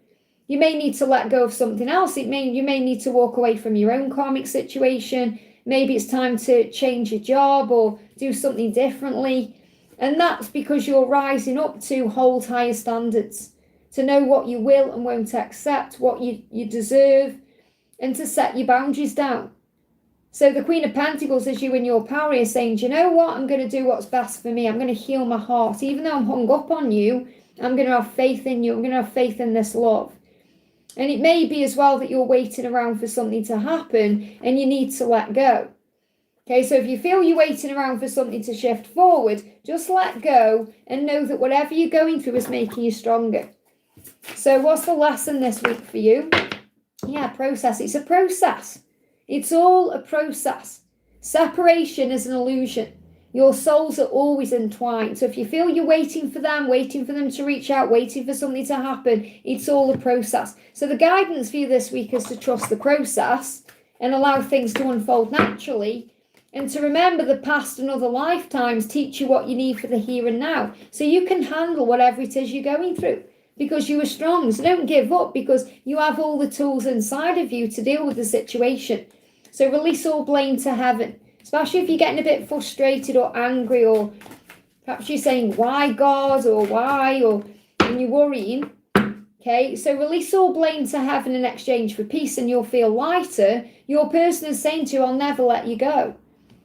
You may need to let go of something else. You may need to walk away from your own karmic situation. Maybe it's time to change your job or do something differently. And that's because you're rising up to hold higher standards, to know what you will and won't accept, what you deserve, and to set your boundaries down. So the Queen of Pentacles is you in your power is saying, do you know what? I'm going to do what's best for me. I'm going to heal my heart. Even though I'm hung up on you, I'm going to have faith in you. I'm going to have faith in this love. And it may be as well that you're waiting around for something to happen and you need to let go. Okay, so if you feel you're waiting around for something to shift forward, just let go and know that whatever you're going through is making you stronger. So what's the lesson this week for you? Yeah, process. It's a process. It's all a process. Separation is an illusion. Your souls are always entwined. So if you feel you're waiting for them to reach out, waiting for something to happen, it's all a process. So the guidance for you this week is to trust the process and allow things to unfold naturally. And to remember the past and other lifetimes teach you what you need for the here and now. So you can handle whatever it is you're going through. Because you are strong. So don't give up because you have all the tools inside of you to deal with the situation. So release all blame to heaven, especially if you're getting a bit frustrated or angry, or perhaps you're saying, why God, or why, or and you're worrying. Okay, so release all blame to heaven in exchange for peace and you'll feel lighter. Your person is saying to you, I'll never let you go.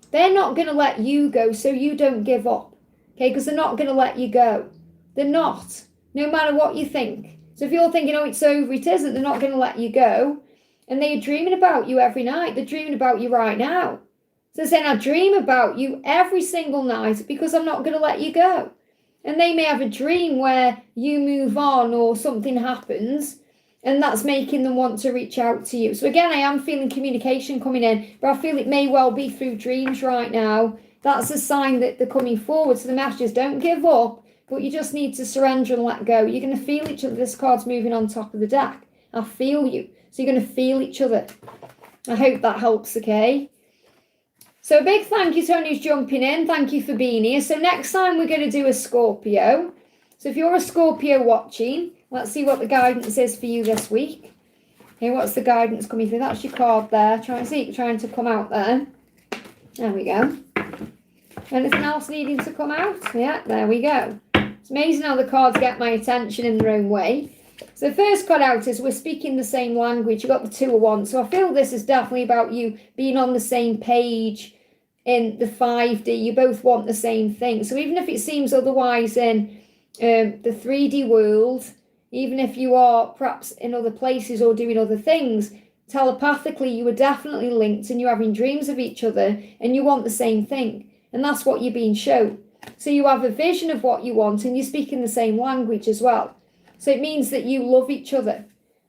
They're not going to let you go, so you don't give up. Okay, because they're not going to let you go. They're not, no matter what you think. So if you're thinking, oh, it's over, it isn't, they're not going to let you go. And they're dreaming about you every night. They're dreaming about you right now. So they're saying, I dream about you every single night because I'm not going to let you go. And they may have a dream where you move on or something happens, and that's making them want to reach out to you. So again, I am feeling communication coming in, but I feel it may well be through dreams right now. That's a sign that they're coming forward. So the messages, don't give up, but you just need to surrender and let go. You're going to feel each other. This card's moving on top of the deck. I feel you. So you're going to feel each other. I hope that helps, okay? So a big thank you to anyone who's jumping in. Thank you for being here. So next time we're going to do a Scorpio. So if you're a Scorpio watching, let's see what the guidance is for you this week. Okay, what's the guidance coming through? That's your card there. Trying to come out there. There we go. Anything else needing to come out? Yeah, there we go. It's amazing how the cards get my attention in their own way. So the first card out is we're speaking the same language. You've got the 2 of Wands. So I feel this is definitely about you being on the same page in the 5D. You both want the same thing. So even if it seems otherwise in the 3D world, even if you are perhaps in other places or doing other things, telepathically you are definitely linked and you're having dreams of each other and you want the same thing. And that's what you're being shown. So you have a vision of what you want and you're speaking the same language as well. So it means that you love each other.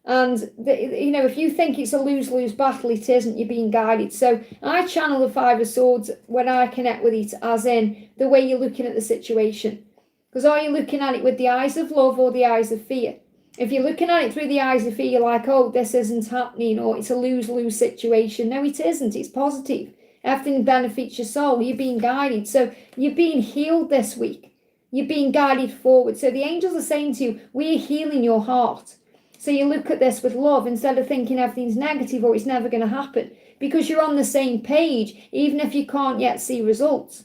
And, if you think it's a lose-lose battle, it isn't. You're being guided. So I channel the 5 of Swords when I connect with it, as in the way you're looking at the situation. Because are you looking at it with the eyes of love or the eyes of fear? If you're looking at it through the eyes of fear, you're like, oh, this isn't happening, or it's a lose-lose situation. No, it isn't. It's positive. Everything benefits your soul. You're being guided. So you're being healed this week. You're being guided forward. So the angels are saying to you, we're healing your heart. So you look at this with love instead of thinking everything's negative or it's never going to happen. Because you're on the same page, even if you can't yet see results.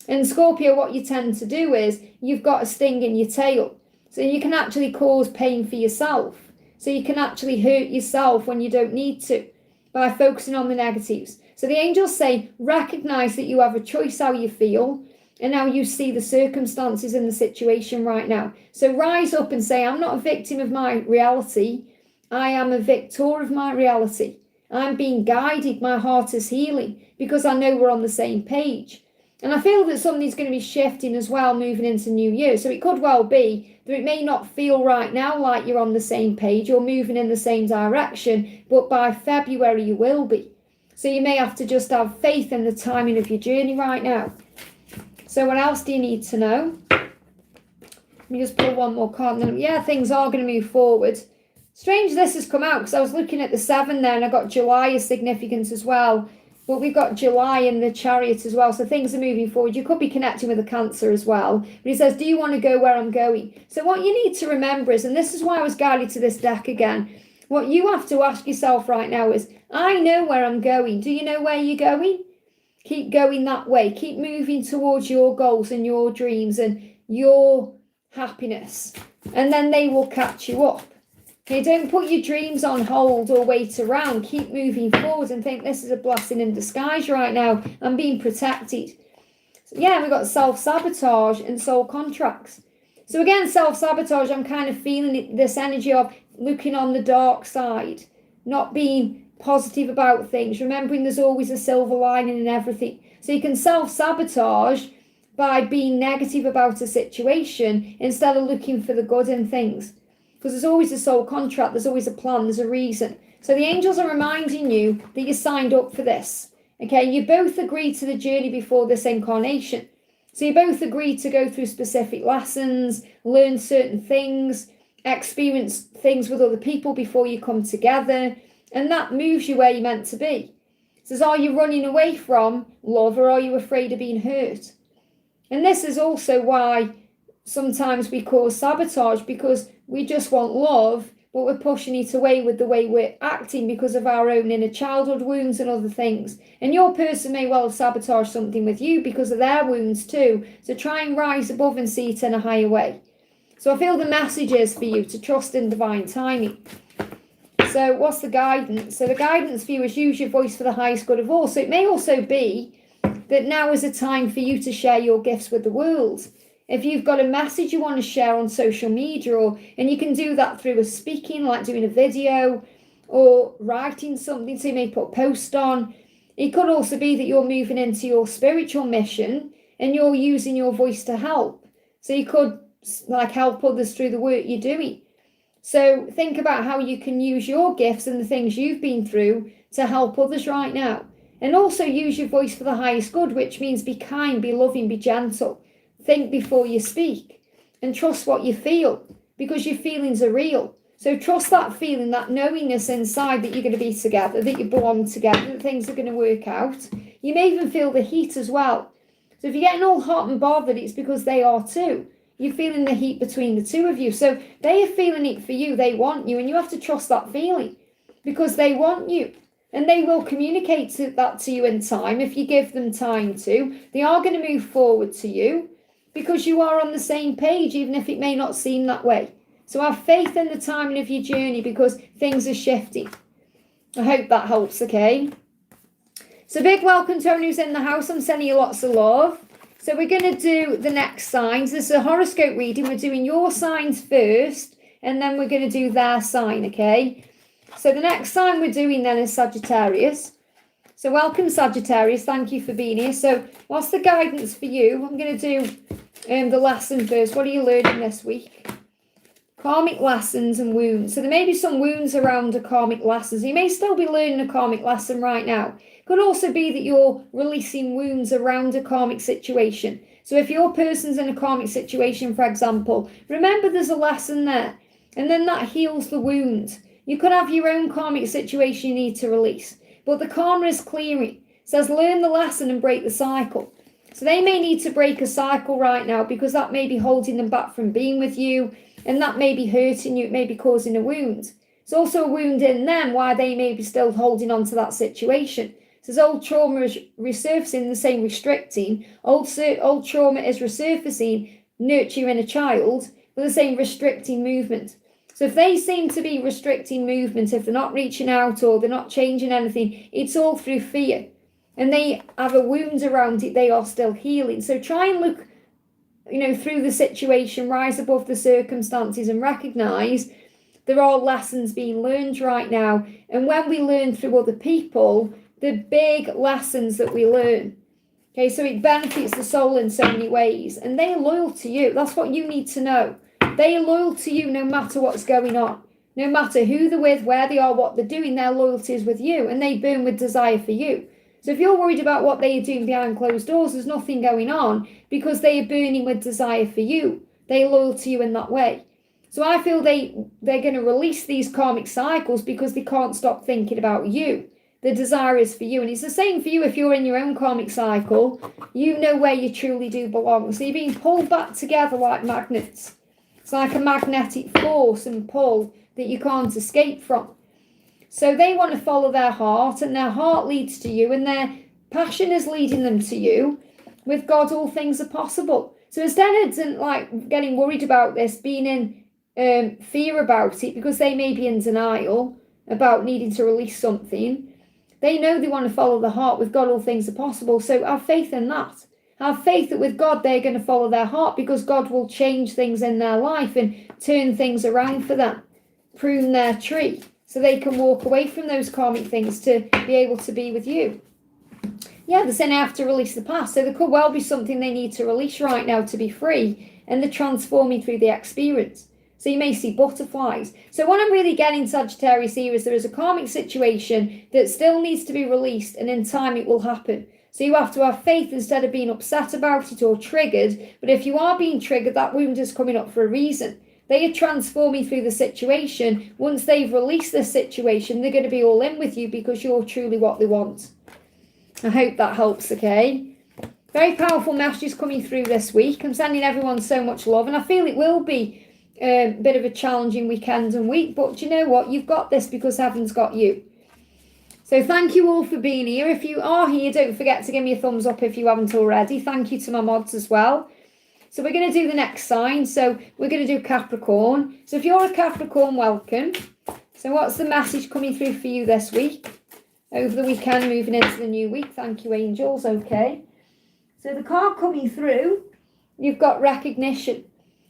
In Scorpio, what you tend to do is you've got a sting in your tail. So you can actually cause pain for yourself. So you can actually hurt yourself when you don't need to by focusing on the negatives. So the angels say, recognize that you have a choice how you feel and how you see the circumstances in the situation right now. So rise up and say, I'm not a victim of my reality. I am a victor of my reality. I'm being guided. My heart is healing because I know we're on the same page. And I feel that something's going to be shifting as well moving into New Year. So it could well be that it may not feel right now like you're on the same page or moving in the same direction, but by February you will be. So you may have to just have faith in the timing of your journey right now. So what else do you need to know? Let me just pull one more card. Yeah, things are going to move forward. Strange this has come out because I was looking at the 7 there and I got July as significance as well. But we've got July in the Chariot as well. So things are moving forward. You could be connecting with a Cancer as well. But he says, do you want to go where I'm going? So what you need to remember is, and this is why I was guided to this deck again, what you have to ask yourself right now is, I know where I'm going. Do you know where you're going? Keep going that way. Keep moving towards your goals and your dreams and your happiness. And then they will catch you up. Okay, don't put your dreams on hold or wait around. Keep moving forward and think this is a blessing in disguise right now. I'm being protected. So yeah, we've got self-sabotage and soul contracts. So again, self-sabotage, I'm kind of feeling this energy of looking on the dark side, not being positive about things, remembering there's always a silver lining in everything. So you can self-sabotage by being negative about a situation instead of looking for the good in things. Because there's always a soul contract, there's always a plan, there's a reason. So the angels are reminding you that you signed up for this. Okay, you both agreed to the journey before this incarnation. So you both agreed to go through specific lessons, learn certain things, experience things with other people before you come together. And that moves you where you're meant to be. It says, are you running away from love or are you afraid of being hurt? And this is also why sometimes we cause sabotage, because we just want love, but we're pushing it away with the way we're acting because of our own inner childhood wounds and other things. And your person may well have sabotaged something with you because of their wounds too. So try and rise above and see it in a higher way. So I feel the message is for you to trust in divine timing. So what's the guidance? So the guidance for you is use your voice for the highest good of all. So it may also be that now is a time for you to share your gifts with the world. If you've got a message you want to share on social media, and you can do that through a speaking, like doing a video or writing something, so you may put a post on. It could also be that you're moving into your spiritual mission and you're using your voice to help. So you could help others through the work you're doing. So think about how you can use your gifts and the things you've been through to help others right now. And also use your voice for the highest good, which means be kind, be loving, be gentle. Think before you speak and trust what you feel, because your feelings are real. So trust that feeling, that knowingness inside that you're going to be together, that you belong together, that things are going to work out. You may even feel the heat as well. So if you're getting all hot and bothered, it's because they are too. You're feeling the heat between the two of you. So they are feeling it for you. They want you, and you have to trust that feeling because they want you. And they will communicate that to you in time if you give them time to. They are going to move forward to you because you are on the same page, even if it may not seem that way. So have faith in the timing of your journey because things are shifting. I hope that helps, okay? So big welcome to everyone who's in the house. I'm sending you lots of love. So we're going to do the next signs. This is a horoscope reading. We're doing your signs first, and then we're going to do their sign, okay? So the next sign we're doing then is Sagittarius. So welcome, Sagittarius. Thank you for being here. So what's the guidance for you? I'm going to do the lesson first. What are you learning this week? Karmic lessons and wounds. So there may be some wounds around a karmic lesson. So you may still be learning a karmic lesson right now. Could also be that you're releasing wounds around a karmic situation. So if your person's in a karmic situation, for example, remember there's a lesson there, and then that heals the wound. You could have your own karmic situation you need to release, but the karma is clearing. It says learn the lesson and break the cycle. So they may need to break a cycle right now because that may be holding them back from being with you, and that may be hurting you. It may be causing a wound. It's also a wound in them why they may be still holding on to that situation. So old trauma is resurfacing, the same restricting. Old trauma is resurfacing, nurturing a child, with the same restricting movement. So if they seem to be restricting movement, if they're not reaching out or they're not changing anything, it's all through fear. And they have a wound around it, they are still healing. So try and look, through the situation, rise above the circumstances and recognise there are lessons being learned right now. And when we learn through other people, the big lessons that we learn, okay, so it benefits the soul in so many ways, and they are loyal to you. That's what you need to know. They are loyal to you no matter what's going on, no matter who they're with, where they are, what they're doing. Their loyalty is with you, and they burn with desire for you. So if you're worried about what they are doing behind closed doors, there's nothing going on because they are burning with desire for you. They are loyal to you in that way. So I feel they're going to release these karmic cycles because they can't stop thinking about you. The desire is for you. And it's the same for you if you're in your own karmic cycle. You know where you truly do belong. So you're being pulled back together like magnets. It's like a magnetic force and pull that you can't escape from. So they want to follow their heart, and their heart leads to you, and their passion is leading them to you. With God, all things are possible. So instead of getting worried about this, being in fear about it, because they may be in denial about needing to release something, they know they want to follow the heart. With God, all things are possible. So have faith in that. Have faith that with God, they're going to follow their heart because God will change things in their life and turn things around for them. Prune their tree so they can walk away from those karmic things to be able to be with you. Yeah, they're saying they have to release the past. So there could well be something they need to release right now to be free, and they're transforming through the experience. So you may see butterflies. So what I'm really getting, Sagittarius, here is there is a karmic situation that still needs to be released, and in time it will happen. So you have to have faith instead of being upset about it or triggered. But if you are being triggered, that wound is coming up for a reason. They are transforming through the situation. Once they've released this situation, they're going to be all in with you because you're truly what they want. I hope that helps, okay? Very powerful messages coming through this week. I'm sending everyone so much love, and I feel it will be a bit of a challenging weekend and week, but you know what? You've got this because heaven's got you. So thank you all for being here. If you are here, don't forget to give me a thumbs up if you haven't already. Thank you to my mods as well. So we're going to do the next sign. So we're going to do Capricorn. So if you're a Capricorn, welcome. So what's the message coming through for you this week? Over the weekend, moving into the new week. Thank you, angels. Okay. So the card coming through, you've got recognition.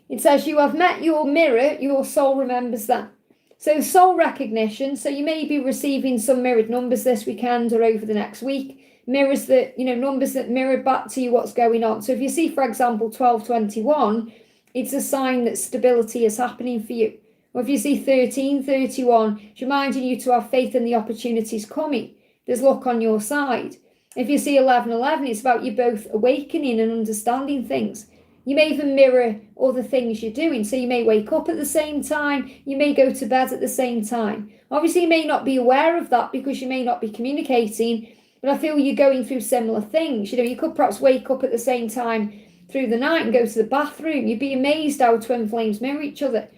It says you have met your mirror, your soul remembers that. So soul recognition, so you may be receiving some mirrored numbers this weekend or over the next week. Mirrors that, numbers that mirror back to you what's going on. So if you see, for example, 1221, it's a sign that stability is happening for you. Or if you see 1331, it's reminding you to have faith in the opportunities coming. There's luck on your side. If you see 1111, it's about you both awakening and understanding things. You may even mirror other things you're doing. So you may wake up at the same time. You may go to bed at the same time. Obviously, you may not be aware of that because you may not be communicating. But I feel you're going through similar things. You could perhaps wake up at the same time through the night and go to the bathroom. You'd be amazed how twin flames mirror each other.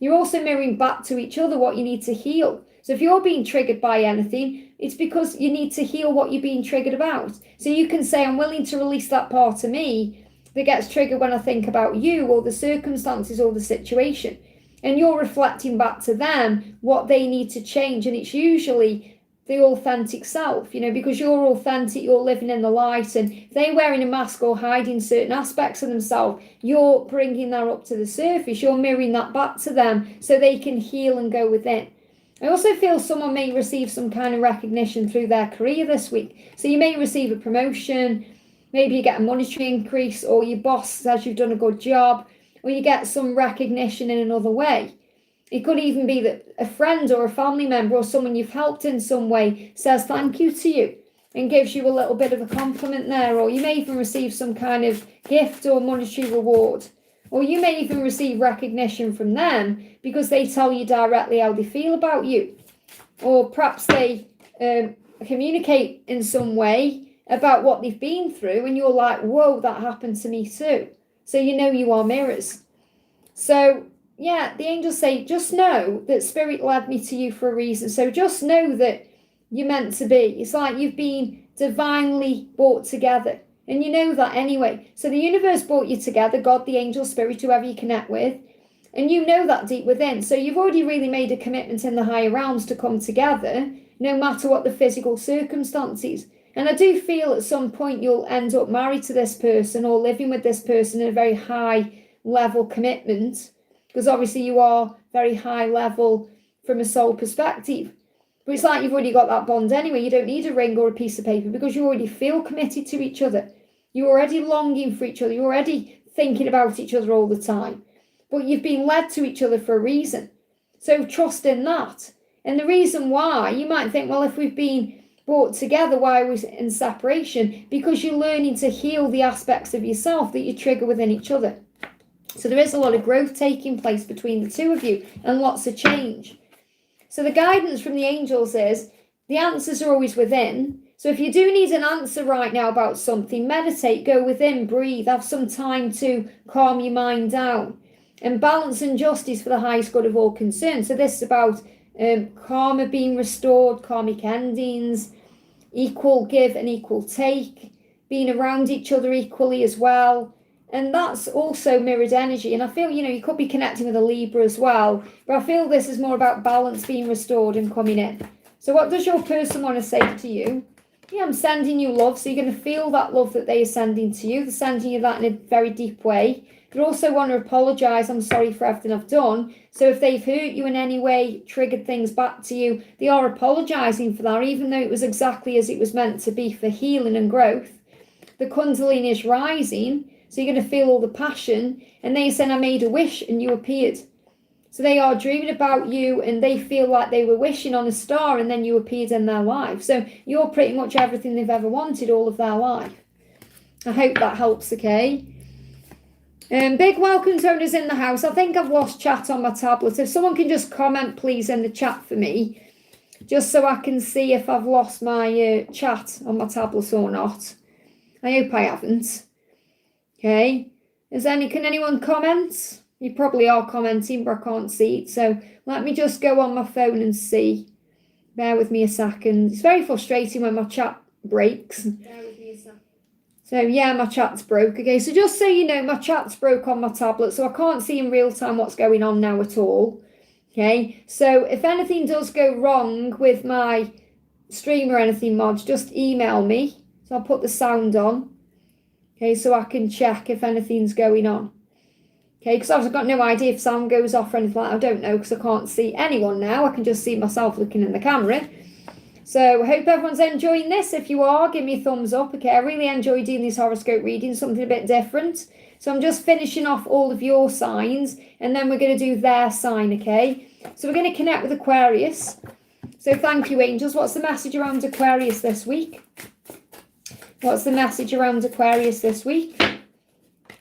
You're also mirroring back to each other what you need to heal. So if you're being triggered by anything, it's because you need to heal what you're being triggered about. So you can say, I'm willing to release that part of me that gets triggered when I think about you or the circumstances or the situation. And you're reflecting back to them what they need to change. And it's usually the authentic self, because you're authentic, you're living in the light. And if they're wearing a mask or hiding certain aspects of themselves, you're bringing that up to the surface. You're mirroring that back to them so they can heal and go within. I also feel someone may receive some kind of recognition through their career this week. So you may receive a promotion, maybe you get a monetary increase, or your boss says you've done a good job, or you get some recognition in another way. It could even be that a friend or a family member or someone you've helped in some way says thank you to you and gives you a little bit of a compliment there. Or you may even receive some kind of gift or monetary reward. Or you may even receive recognition from them because they tell you directly how they feel about you. Or perhaps they communicate in some way about what they've been through and you're like, whoa, that happened to me too. So you are mirrors. So yeah, the angels say, just know that spirit led me to you for a reason. So just know that you're meant to be. It's like you've been divinely brought together. And you know that anyway. So the universe brought you together, God, the angel, spirit, whoever you connect with. And you know that deep within. So you've already really made a commitment in the higher realms to come together, no matter what the physical circumstances. And I do feel at some point you'll end up married to this person or living with this person in a very high level commitment. Because obviously you are very high level from a soul perspective. But it's like you've already got that bond anyway. You don't need a ring or a piece of paper because you already feel committed to each other. You're already longing for each other. You're already thinking about each other all the time. But you've been led to each other for a reason. So trust in that. And the reason why, you might think, well, if we've been brought together, why are we in separation? Because you're learning to heal the aspects of yourself that you trigger within each other. So there is a lot of growth taking place between the two of you and lots of change. So the guidance from the angels is the answers are always within. So if you do need an answer right now about something, meditate, go within, breathe, have some time to calm your mind down. And balance and justice for the highest good of all concerned. So this is about karma being restored, karmic endings, equal give and equal take, being around each other equally as well. And that's also mirrored energy. And I feel, you could be connecting with a Libra as well. But I feel this is more about balance being restored and coming in. So what does your person want to say to you? Yeah, I'm sending you love. So you're going to feel that love that they are sending to you. They're sending you that in a very deep way. They also want to apologise. I'm sorry for everything I've done. So if they've hurt you in any way, triggered things back to you, they are apologising for that, even though it was exactly as it was meant to be for healing and growth. The Kundalini is rising. So you're going to feel all the passion. And they said, I made a wish and you appeared. So they are dreaming about you and they feel like they were wishing on a star and then you appeared in their life. So you're pretty much everything they've ever wanted all of their life. I hope that helps, okay? Big welcome to owners in the house. I think I've lost chat on my tablet. If someone can just comment, please, in the chat for me. Just so I can see if I've lost my chat on my tablet or not. I hope I haven't. Okay, can anyone comment? You probably are commenting, but I can't see it. So let me just go on my phone and see. Bear with me a second. It's very frustrating when my chat breaks. Bear with me a second. So yeah, my chat's broke. Okay, so just so you know, my chat's broke on my tablet, so I can't see in real time what's going on now at all. Okay, so if anything does go wrong with my stream or anything, mods, just email me. So I'll put the sound on. Okay, so I can check if anything's going on. Okay, because I've got no idea if sound goes off or anything like that. I don't know because I can't see anyone now. I can just see myself looking in the camera. So I hope everyone's enjoying this. If you are, give me a thumbs up. Okay, I really enjoy doing these horoscope readings, something a bit different. So I'm just finishing off all of your signs and then we're going to do their sign, okay? So we're going to connect with Aquarius. So thank you, angels. What's the message around Aquarius this week? What's the message around Aquarius this week?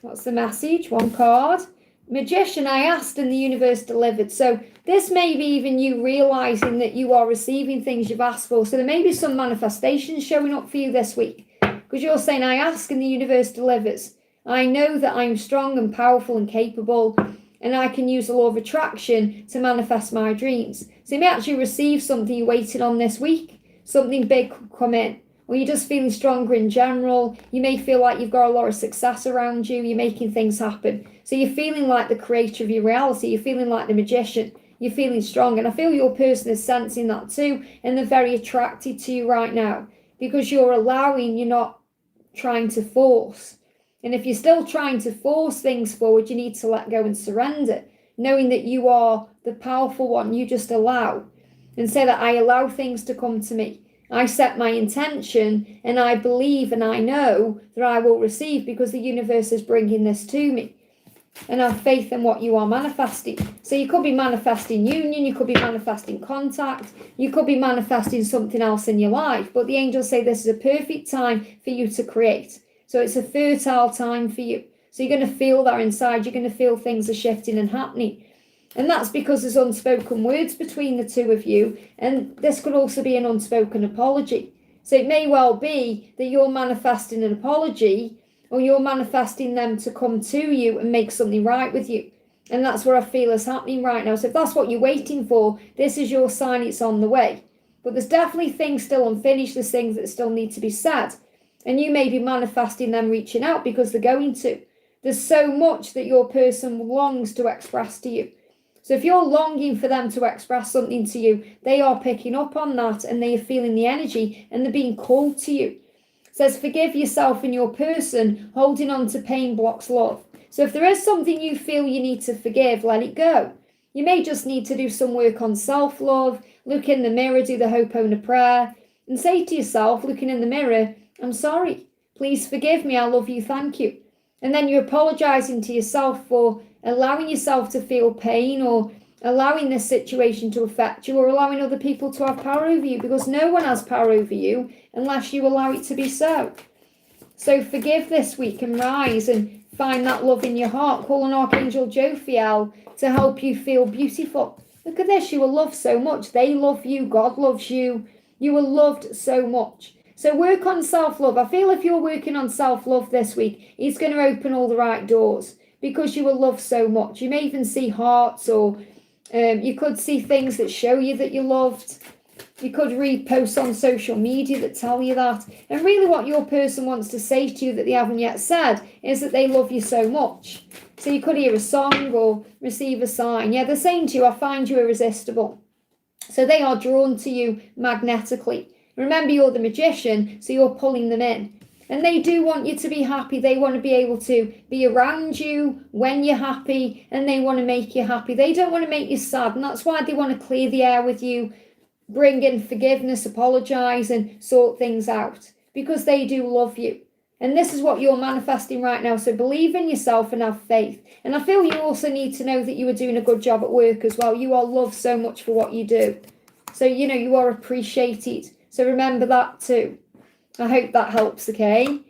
What's the message? One card. Magician, I asked and the universe delivered. So this may be even you realizing that you are receiving things you've asked for. So there may be some manifestations showing up for you this week because you're saying, I ask and the universe delivers. I know that I'm strong and powerful and capable and I can use the law of attraction to manifest my dreams. So you may actually receive something you waited on this week. Something big could come in. Or you're just feeling stronger in general. You may feel like you've got a lot of success around you. You're making things happen. So you're feeling like the creator of your reality. You're feeling like the magician. You're feeling strong. And I feel your person is sensing that too. And they're very attracted to you right now. Because you're allowing, you're not trying to force. And if you're still trying to force things forward, you need to let go and surrender. Knowing that you are the powerful one. You just allow. And say that I allow things to come to me. I set my intention and I believe and I know that I will receive because the universe is bringing this to me. And have faith in what you are manifesting. So you could be manifesting union, you could be manifesting contact, you could be manifesting something else in your life. But the angels say this is a perfect time for you to create. So it's a fertile time for you. So you're going to feel that inside. You're going to feel things are shifting and happening. And that's because there's unspoken words between the two of you. And this could also be an unspoken apology. So it may well be that you're manifesting an apology or you're manifesting them to come to you and make something right with you. And that's what I feel is happening right now. So if that's what you're waiting for, this is your sign it's on the way. But there's definitely things still unfinished. There's things that still need to be said. And you may be manifesting them reaching out because they're going to. There's so much that your person longs to express to you. So if you're longing for them to express something to you, they are picking up on that and they are feeling the energy and they're being called to you. It says, forgive yourself and your person. Holding on to pain blocks love. So if there is something you feel you need to forgive, let it go. You may just need to do some work on self-love, look in the mirror, do the Ho'oponopono prayer, and say to yourself, looking in the mirror, I'm sorry. Please forgive me. I love you. Thank you. And then you're apologizing to yourself for allowing yourself to feel pain or allowing this situation to affect you or allowing other people to have power over you because no one has power over you unless you allow it to be so. So forgive this week and rise and find that love in your heart. Call on Archangel Jophiel to help you feel beautiful. Look at this. You are loved so much. They love you. God loves you. You are loved so much. So work on self-love. I feel if you're working on self-love this week, it's going to open all the right doors because you will love so much. You may even see hearts or you could see things that show you that you're loved. You could read posts on social media that tell you that. And really what your person wants to say to you that they haven't yet said is that they love you so much. So you could hear a song or receive a sign. Yeah, they're saying to you, I find you irresistible. So they are drawn to you magnetically. Remember, you're the magician, so you're pulling them in. And they do want you to be happy. They want to be able to be around you when you're happy, and they want to make you happy. They don't want to make you sad, and that's why they want to clear the air with you, bring in forgiveness, apologize, and sort things out, because they do love you. And this is what you're manifesting right now. So believe in yourself and have faith. And I feel you also need to know that you are doing a good job at work as well. You are loved so much for what you do. So, you know, you are appreciated. So remember that too. I hope that helps, okay?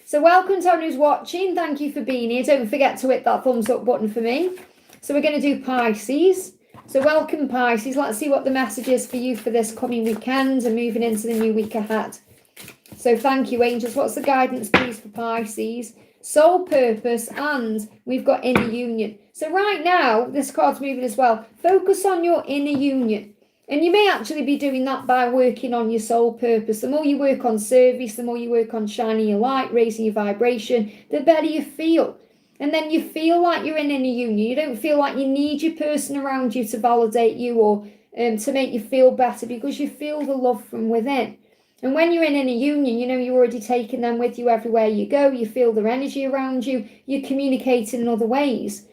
So welcome to everyone who's watching. Thank you for being here. Don't forget to hit that thumbs up button for me. So we're going to do Pisces. So welcome, Pisces. Let's see what the message is for you for this coming weekend and moving into the new week ahead. So thank you, angels. What's the guidance, please, for Pisces? Soul purpose, and we've got inner union. So right now, this card's moving as well. Focus on your inner union. And you may actually be doing that by working on your soul purpose. The more you work on service, the more you work on shining your light, raising your vibration, the better you feel. And then you feel like you're in a union. You don't feel like you need your person around you to validate you or to make you feel better, because you feel the love from within. And when you're in a union, you're already taking them with you everywhere you go. You feel their energy around you. You're communicating in other ways.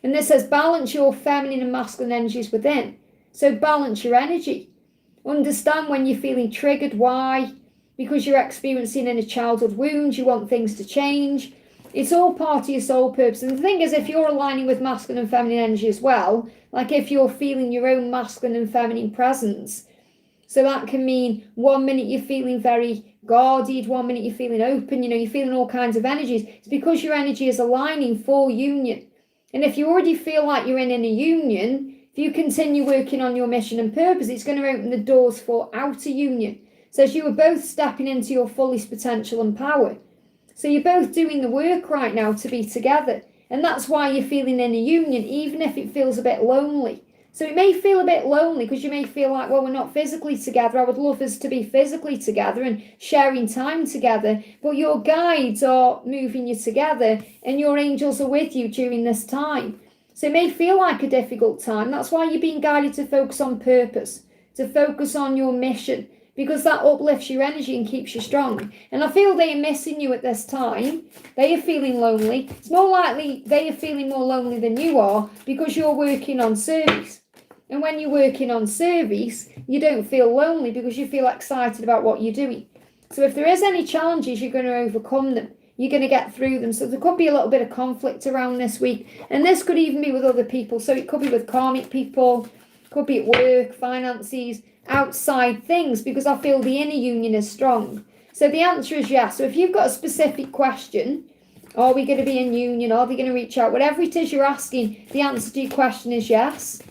And this says balance your feminine and masculine energies within. So balance your energy. Understand when you're feeling triggered, why? Because you're experiencing in a childhood wound, you want things to change. It's all part of your soul purpose. And the thing is, if you're aligning with masculine and feminine energy as well, like if you're feeling your own masculine and feminine presence, so that can mean 1 minute you're feeling very guarded, 1 minute you're feeling open, you're feeling all kinds of energies. It's because your energy is aligning for union. And if you already feel like you're in a union, if you continue working on your mission and purpose, it's going to open the doors for outer union. So as you are both stepping into your fullest potential and power. So you're both doing the work right now to be together. And that's why you're feeling in a union, even if it feels a bit lonely. So it may feel a bit lonely because you may feel like, well, we're not physically together. I would love us to be physically together and sharing time together. But your guides are moving you together and your angels are with you during this time. So it may feel like a difficult time. That's why you're being guided to focus on purpose, to focus on your mission, because that uplifts your energy and keeps you strong. And I feel they are missing you at this time. They are feeling lonely. It's more likely they are feeling more lonely than you are because you're working on service. And when you're working on service, you don't feel lonely because you feel excited about what you're doing. So if there is any challenges, you're going to overcome them. You're going to get through them. So there could be a little bit of conflict around this week. And this could even be with other people. So it could be with karmic people, could be at work, finances, outside things, because I feel the inner union is strong. So the answer is yes. So if you've got a specific question, are we going to be in union? Are they going to reach out? Whatever it is you're asking, the answer to your question is yes.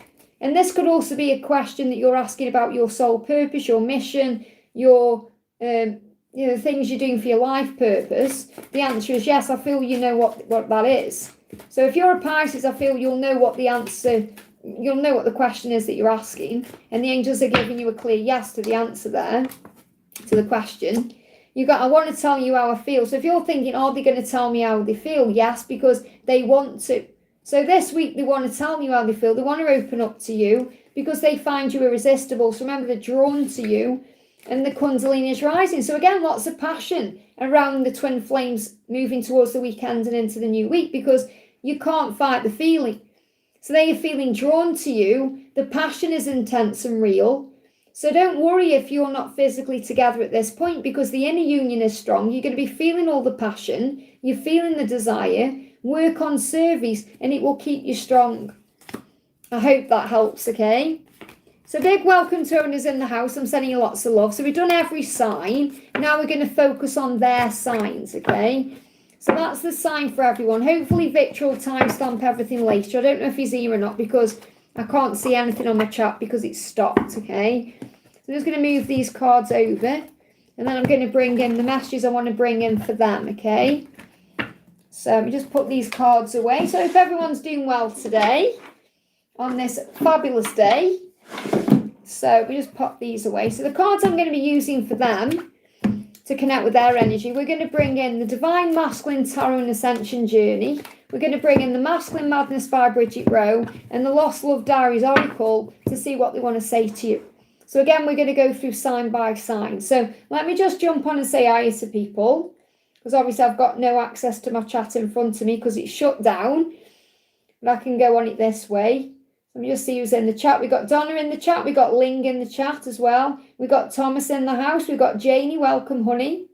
And this could also be a question that you're asking about your soul purpose, your mission, your things you're doing for your life purpose. The answer is yes. I feel you know what that is. So if you're a Pisces, I feel you'll know what the answer, you'll know what the question is that you're asking, and the angels are giving you a clear yes to the answer there, to the question. I want to tell you how I feel. So if you're thinking, are they going to tell me how they feel? Yes, because they want to. So this week they want to tell you how they feel. They want to open up to you because they find you irresistible. So remember, they're drawn to you and the Kundalini is rising. So again, lots of passion around the twin flames moving towards the weekend and into the new week, because you can't fight the feeling. So they are feeling drawn to you. The passion is intense and real. So don't worry if you're not physically together at this point, because the inner union is strong. You're going to be feeling all the passion. You're feeling the desire. Work on service and it will keep you strong. I hope that helps, okay? So big welcome to owners in the house. I'm sending you lots of love. So we've done every sign. Now we're going to focus on their signs, okay? So that's the sign for everyone. Hopefully Victor will timestamp everything later. I don't know if he's here or not because I can't see anything on my chat because it's stopped, okay? So I'm just going to move these cards over and then I'm going to bring in the messages I want to bring in for them, okay? So let me just put these cards away. So if everyone's doing well today on this fabulous day. So we just pop these away. So the cards I'm going to be using for them to connect with their energy, we're going to bring in the Divine Masculine Tarot and Ascension Journey. We're going to bring in the Masculine Madness by Bridget and the Lost Love Diaries Oracle to see what they want to say to you. So again, we're going to go through sign by sign. So let me just jump on and say hi to people, because obviously I've got no access to my chat in front of me because it's shut down. But I can go on it this way. Let me just see who's in the chat. We've got Donna in the chat. We've got Ling in the chat as well. We've got Thomas in the house. We've got Janie. Welcome, honey.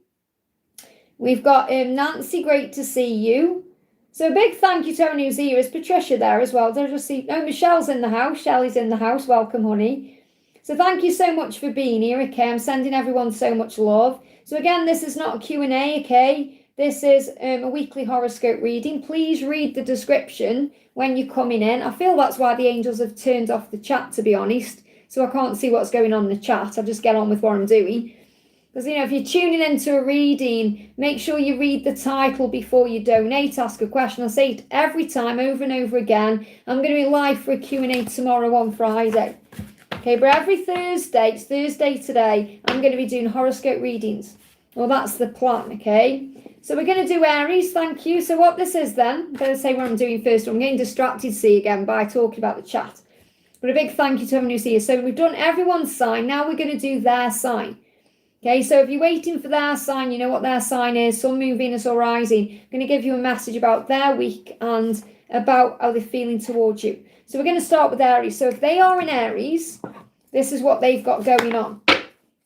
We've got Nancy. Great to see you. So a big thank you to everyone who's here. Is Patricia there as well? Did I just see? Oh, Michelle's in the house. Shelley's in the house. Welcome, honey. So thank you so much for being here. Okay, I'm sending everyone so much love. So again, this is not a Q&A, okay? This is a weekly horoscope reading. Please read the description when you're coming in. I feel that's why the angels have turned off the chat, to be honest. So I can't see what's going on in the chat. I just get on with what I'm doing. Because, if you're tuning into a reading, make sure you read the title before you donate, ask a question. I say it every time, over and over again. I'm going to be live for a Q&A tomorrow on Friday. Okay, but every Thursday, it's Thursday today, I'm going to be doing horoscope readings. Well, that's the plan, okay? So we're going to do Aries, thank you. So what this is then, I'm going to say what I'm doing first. I'm getting distracted, see, again, by talking about the chat. But a big thank you to everyone who's here. So we've done everyone's sign. Now we're going to do their sign. Okay, so if you're waiting for their sign, you know what their sign is, Sun, Moon, Venus or Rising. I'm going to give you a message about their week and about how they're feeling towards you. So we're going to start with Aries. So if they are in Aries, this is what they've got going on.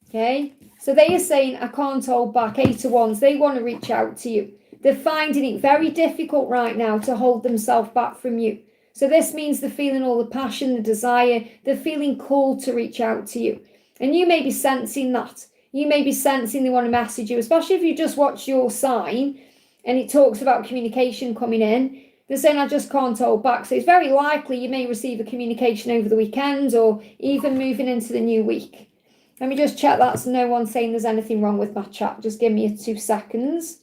Okay, so they are saying, I can't hold back, 8 of Wands. They want to reach out to you. They're finding it very difficult right now to hold themselves back from you. So this means they're feeling all the passion, the desire. They're feeling called to reach out to you. And you may be sensing that. You may be sensing they want to message you, especially if you just watch your sign and it talks about communication coming in. They're saying, I just can't hold back. So it's very likely you may receive a communication over the weekend or even moving into the new week. Let me just check that's no one saying there's anything wrong with my chat. Just give me 2 seconds.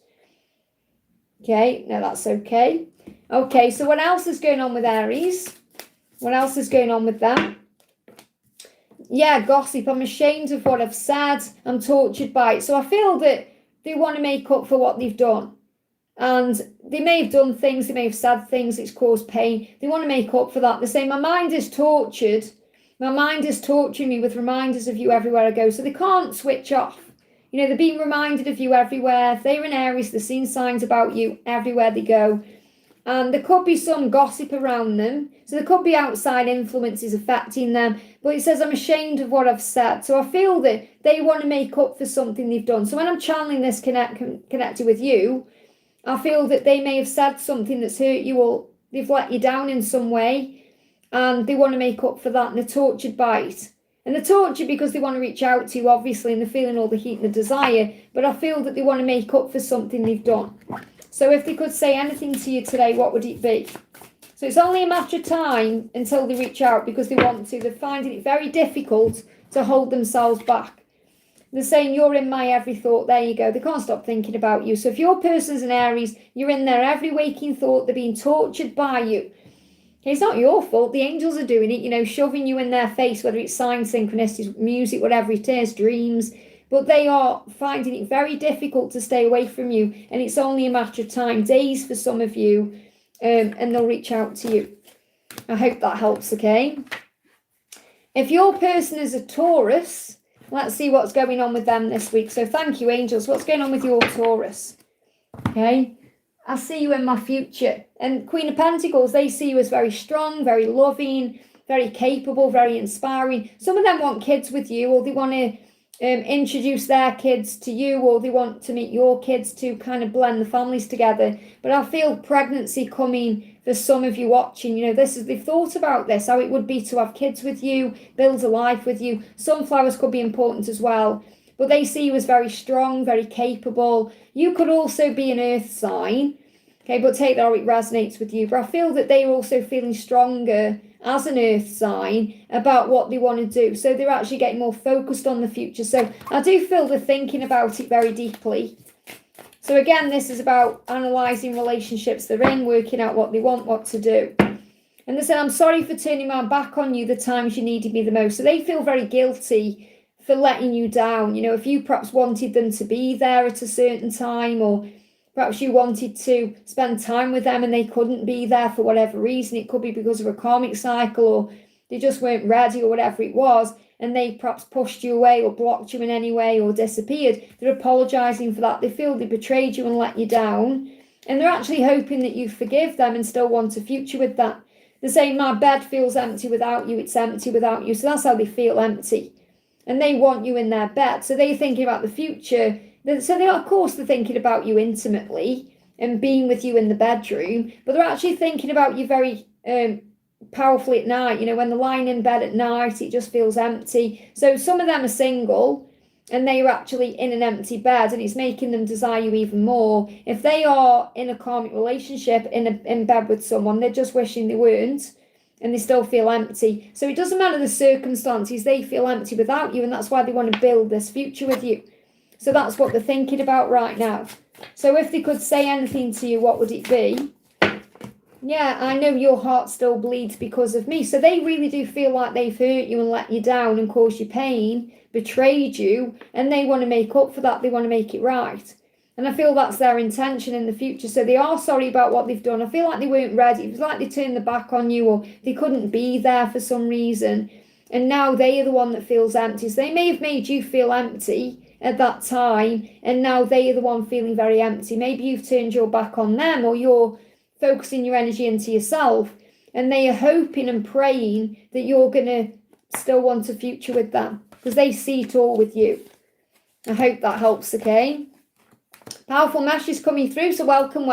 Okay, no, that's okay. Okay, so what else is going on with Aries? What else is going on with them? Yeah, gossip. I'm ashamed of what I've said. I'm tortured by it. So I feel that they want to make up for what they've done. And they may have done things, they may have said things, it's caused pain. They want to make up for that. They're saying, my mind is tortured. My mind is torturing me with reminders of you everywhere I go. So they can't switch off. You know, they're being reminded of you everywhere. If they're in Aries, they're seeing signs about you everywhere they go. And there could be some gossip around them. So there could be outside influences affecting them. But it says, I'm ashamed of what I've said. So I feel that they want to make up for something they've done. So when I'm channeling this connected with you, I feel that they may have said something that's hurt you or they've let you down in some way. And they want to make up for that. And they're tortured by it. And they're tortured because they want to reach out to you, obviously. And they're feeling all the heat and the desire. But I feel that they want to make up for something they've done. So if they could say anything to you today, what would it be? So it's only a matter of time until they reach out because they want to. They're finding it very difficult to hold themselves back. They're saying, you're in my every thought. There you go. They can't stop thinking about you. So if your person's in Aries, you're in their every waking thought. They're being tortured by you. It's not your fault. The angels are doing it, you know, shoving you in their face, whether it's signs, synchronicities, music, whatever it is, dreams. But they are finding it very difficult to stay away from you. And it's only a matter of time, days for some of you, and they'll reach out to you. I hope that helps, okay? If your person is a Taurus, let's see what's going on with them this week. So thank you, angels. What's going on with your Taurus? Okay? I see you in my future. And Queen of Pentacles, they see you as very strong, very loving, very capable, very inspiring. Some of them want kids with you, or they want to introduce their kids to you, or they want to meet your kids to kind of blend the families together. But I feel pregnancy coming for some of you watching. You know, they've thought about this, how it would be to have kids with you, build a life with you. Sunflowers could be important as well. But they see you as very strong, very capable. You could also be an earth sign. Okay, but take that how it resonates with you. But I feel that they're also feeling stronger as an earth sign about what they want to do. So they're actually getting more focused on the future. So I do feel they're thinking about it very deeply. So again, this is about analysing relationships they're in, working out what they want, what to do. And they said, I'm sorry for turning my back on you the times you needed me the most. So they feel very guilty for letting you down. You know, if you perhaps wanted them to be there at a certain time, or perhaps you wanted to spend time with them and they couldn't be there for whatever reason. It could be because of a karmic cycle, or they just weren't ready, or whatever it was, and they perhaps pushed you away or blocked you in any way or disappeared. They're apologising for that. They feel they betrayed you and let you down, and they're actually hoping that you forgive them and still want a future with that. They're saying, my bed feels empty without you. It's empty without you. So that's how they feel empty. And they want you in their bed. So they're thinking about the future. So they are, of course, they're thinking about you intimately and being with you in the bedroom, but they're actually thinking about you very powerfully at night. You know, when they're lying in bed at night, it just feels empty. So some of them are single and they are actually in an empty bed, and it's making them desire you even more. If they are in a karmic relationship, in bed with someone, they're just wishing they weren't, and they still feel empty. So it doesn't matter the circumstances, they feel empty without you, and that's why they want to build this future with you. So that's what they're thinking about right now. So if they could say anything to you, what would it be? Yeah, I know your heart still bleeds because of me. So they really do feel like they've hurt you and let you down and caused you pain, betrayed you, and they want to make up for that. They want to make it right. And I feel that's their intention in the future. So they are sorry about what they've done. I feel like they weren't ready. It was like they turned their back on you, or they couldn't be there for some reason. And now they are the one that feels empty. So they may have made you feel empty at that time, and now they are the one feeling very empty. Maybe you've turned your back on them, or you're focusing your energy into yourself, and they are hoping and praying that you're going to still want a future with them because they see it all with you. I hope that helps, okay? Powerful message coming through, so welcome.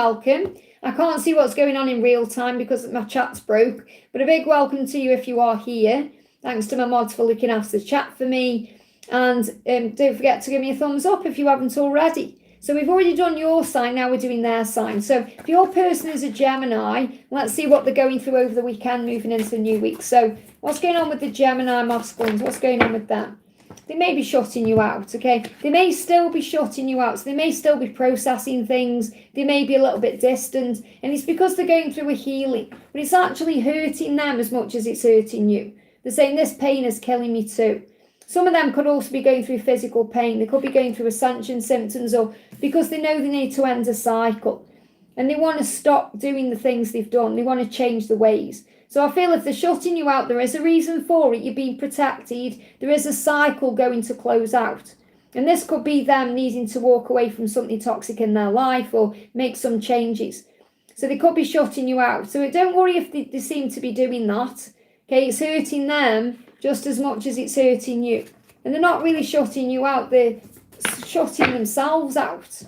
I can't see what's going on in real time because my chat's broke, but a big welcome to you if you are here. Thanks to my mods for looking after the chat for me, and don't forget to give me a thumbs up if you haven't already. So we've already done your sign, now we're doing their sign. So if your person is a Gemini, let's see what they're going through over the weekend moving into the new week. So what's going on with the Gemini masculines? What's going on with them? They may be shutting you out, okay? They may still be shutting you out. So they may still be processing things. They may be a little bit distant. And it's because they're going through a healing. But it's actually hurting them as much as it's hurting you. They're saying this pain is killing me too. Some of them could also be going through physical pain. They could be going through Ascension symptoms, or because they know they need to end a cycle. And they want to stop doing the things they've done. They want to change the ways. So I feel if they're shutting you out, there is a reason for it. You're being protected. There is a cycle going to close out. And this could be them needing to walk away from something toxic in their life or make some changes. So they could be shutting you out. So don't worry if they seem to be doing that. Okay, it's hurting them just as much as it's hurting you. And they're not really shutting you out, they're shutting themselves out.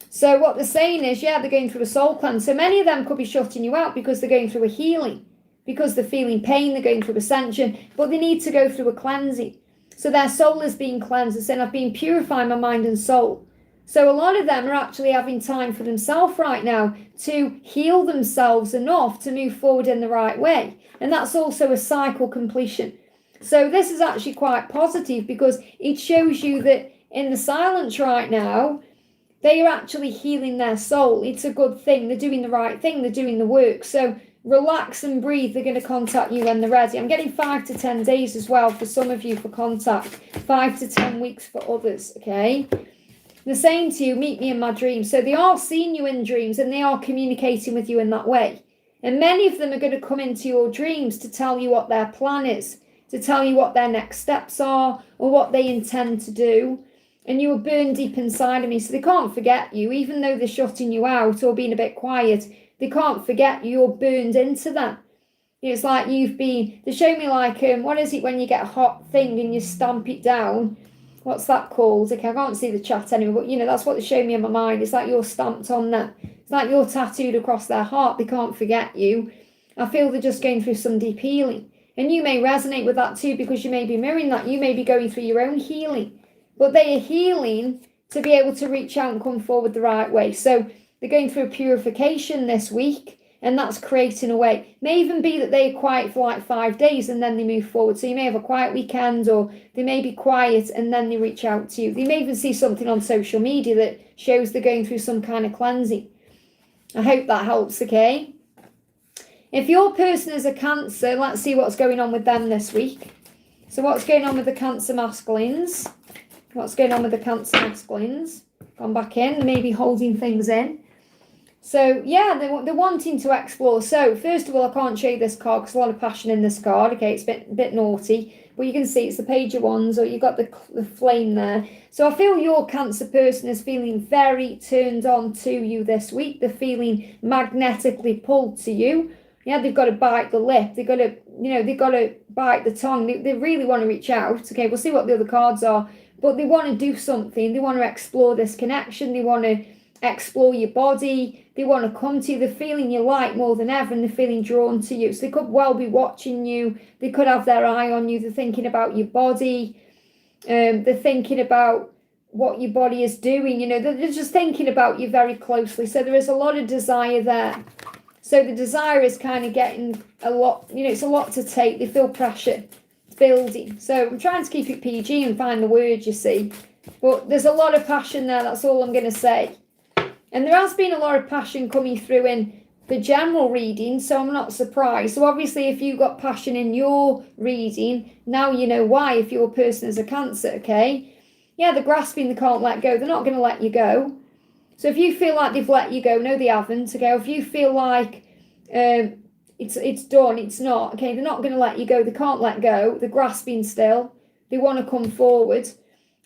So what they're saying is, yeah, they're going through a soul cleanse. So many of them could be shutting you out because they're going through a healing, because they're feeling pain, they're going through Ascension, but they need to go through a cleansing. So their soul is being cleansed. They're saying, I've been purifying my mind and soul. So a lot of them are actually having time for themselves right now to heal themselves enough to move forward in the right way. And that's also a cycle completion. So this is actually quite positive because it shows you that in the silence right now, they are actually healing their soul. It's a good thing. They're doing the right thing. They're doing the work. So relax and breathe. They're going to contact you when they're ready. I'm getting 5 to 10 days as well for some of you for contact. 5 to 10 weeks for others, okay? They're saying to you, meet me in my dreams. So they are seeing you in dreams and they are communicating with you in that way. And many of them are going to come into your dreams to tell you what their plan is, to tell you what their next steps are or what they intend to do. And you are burned deep inside of me, so they can't forget you. Even though they're shutting you out or being a bit quiet, they can't forget you. You're burned into them. It's like they show me like, what is it when you get a hot thing and you stamp it down? What's that called? Okay, I can't see the chat anymore, but that's what they show me in my mind. It's like you're stamped on them. It's like you're tattooed across their heart. They can't forget you. I feel they're just going through some deep healing. And you may resonate with that too because you may be mirroring that. You may be going through your own healing. But they are healing to be able to reach out and come forward the right way. So they're going through a purification this week. And that's creating a way. It may even be that they are quiet for like 5 days and then they move forward. So you may have a quiet weekend or they may be quiet and then they reach out to you. They may even see something on social media that shows they're going through some kind of cleansing. I hope that helps, okay? If your person is a Cancer, let's see what's going on with them this week. So what's going on with the Cancer masculines? What's going on with the Cancer masculines? Gone back in, maybe holding things in. So, yeah, they're wanting to explore. So, first of all, I can't show you this card because there's a lot of passion in this card. Okay, it's a bit naughty. But you can see it's the Page of Wands, or you've got the flame there. So, I feel your Cancer person is feeling very turned on to you this week. They're feeling magnetically pulled to you. Yeah, they've got to bite the lip. They've got to bite the tongue. They really want to reach out. Okay, we'll see what the other cards are. But they want to do something. They want to explore this connection. They want to explore your body. They want to come to you. They're feeling your light more than ever and they're feeling drawn to you. So they could well be watching you. They could have their eye on you. They're thinking about your body. They're thinking about what your body is doing. They're just thinking about you very closely. So there is a lot of desire there. So the desire is kind of getting a lot, it's a lot to take. They feel pressure. It's building. So I'm trying to keep it PG and find the words, you see. But there's a lot of passion there. That's all I'm going to say. And there has been a lot of passion coming through in the general reading, so I'm not surprised. So obviously, if you got passion in your reading, now you know why. If your person is a Cancer, okay? Yeah, they're grasping, they can't let go. They're not going to let you go. So if you feel like they've let you go, no, they haven't. Okay, if you feel like it's done, it's not. Okay, they're not going to let you go. They can't let go. They're grasping still. They want to come forward,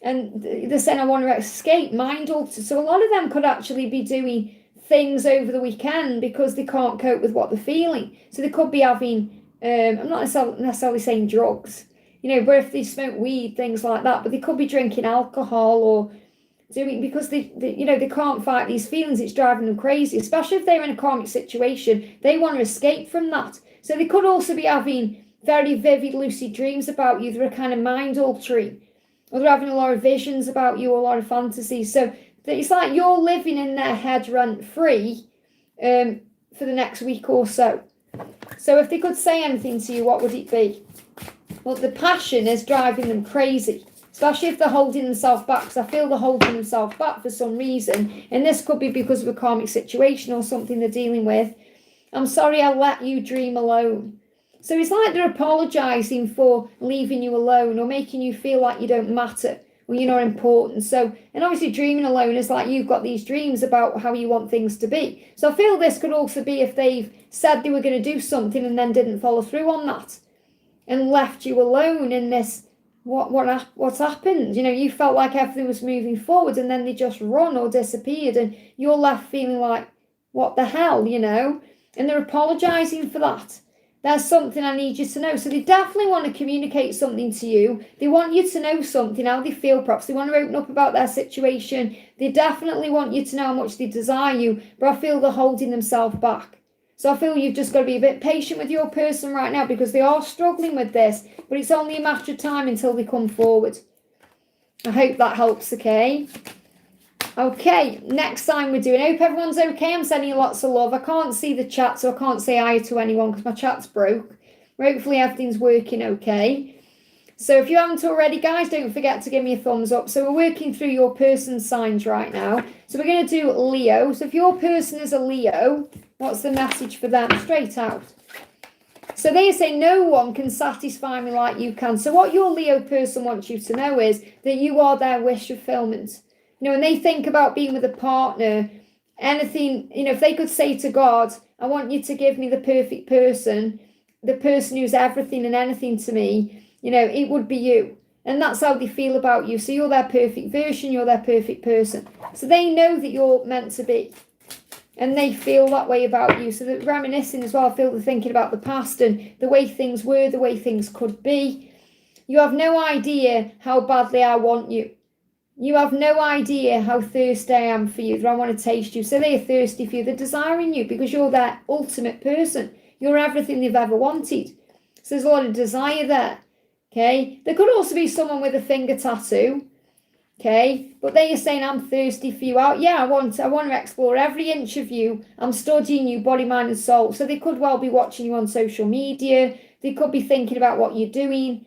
and they're saying, "I want to escape." Mind altered. So a lot of them could actually be doing things over the weekend because they can't cope with what they're feeling. So they could be having. I'm not necessarily saying drugs, but if they smoke weed, things like that. But they could be drinking alcohol or doing, because they can't fight these feelings. It's driving them crazy, especially if they're in a karmic situation. They want to escape from that. So they could also be having very vivid lucid dreams about you. They're a kind of mind altering, or they're having a lot of visions about you, a lot of fantasies. So it's like you're living in their head rent free for the next week or so. So if they could say anything to you, what would it be? Well, the passion is driving them crazy, especially if they're holding themselves back, because I feel they're holding themselves back for some reason. And this could be because of a karmic situation or something they're dealing with. I'm sorry I let you dream alone. So it's like they're apologising for leaving you alone or making you feel like you don't matter or you're not important. So, and obviously dreaming alone is like you've got these dreams about how you want things to be. So I feel this could also be if they've said they were going to do something and then didn't follow through on that and left you alone in this. What's happened? You felt like everything was moving forward and then they just run or disappeared and you're left feeling like, what the hell, And they're apologising for that. There's something I need you to know. So they definitely want to communicate something to you. They want you to know something, how they feel perhaps. They want to open up about their situation. They definitely want you to know how much they desire you, but I feel they're holding themselves back. So I feel you've just got to be a bit patient with your person right now because they are struggling with this, but it's only a matter of time until they come forward. I hope that helps, okay? Okay, next time we're doing. I hope everyone's okay. I'm sending you lots of love. I can't see the chat, so I can't say hi to anyone because my chat's broke. Hopefully everything's working okay. So if you haven't already, guys, don't forget to give me a thumbs up. So we're working through your person's signs right now. So we're going to do Leo. So if your person is a Leo, what's the message for them? Straight out. So they say no one can satisfy me like you can. So what your Leo person wants you to know is that you are their wish fulfillment. When they think about being with a partner, anything, if they could say to God, I want you to give me the perfect person, the person who's everything and anything to me, it would be you. And that's how they feel about you. So you're their perfect version, you're their perfect person. So they know that you're meant to be. And they feel that way about you. So they're reminiscing as well. I feel they're thinking about the past and the way things were, the way things could be. You have no idea how badly I want you. You have no idea how thirsty I am for you, that I want to taste you. So they are thirsty for you. They're desiring you because you're their ultimate person. You're everything they've ever wanted. So there's a lot of desire there. Okay. There could also be someone with a finger tattoo. Okay. But they are saying, I'm thirsty for you. I want to explore every inch of you. I'm studying you, body, mind, and soul. So they could well be watching you on social media. They could be thinking about what you're doing.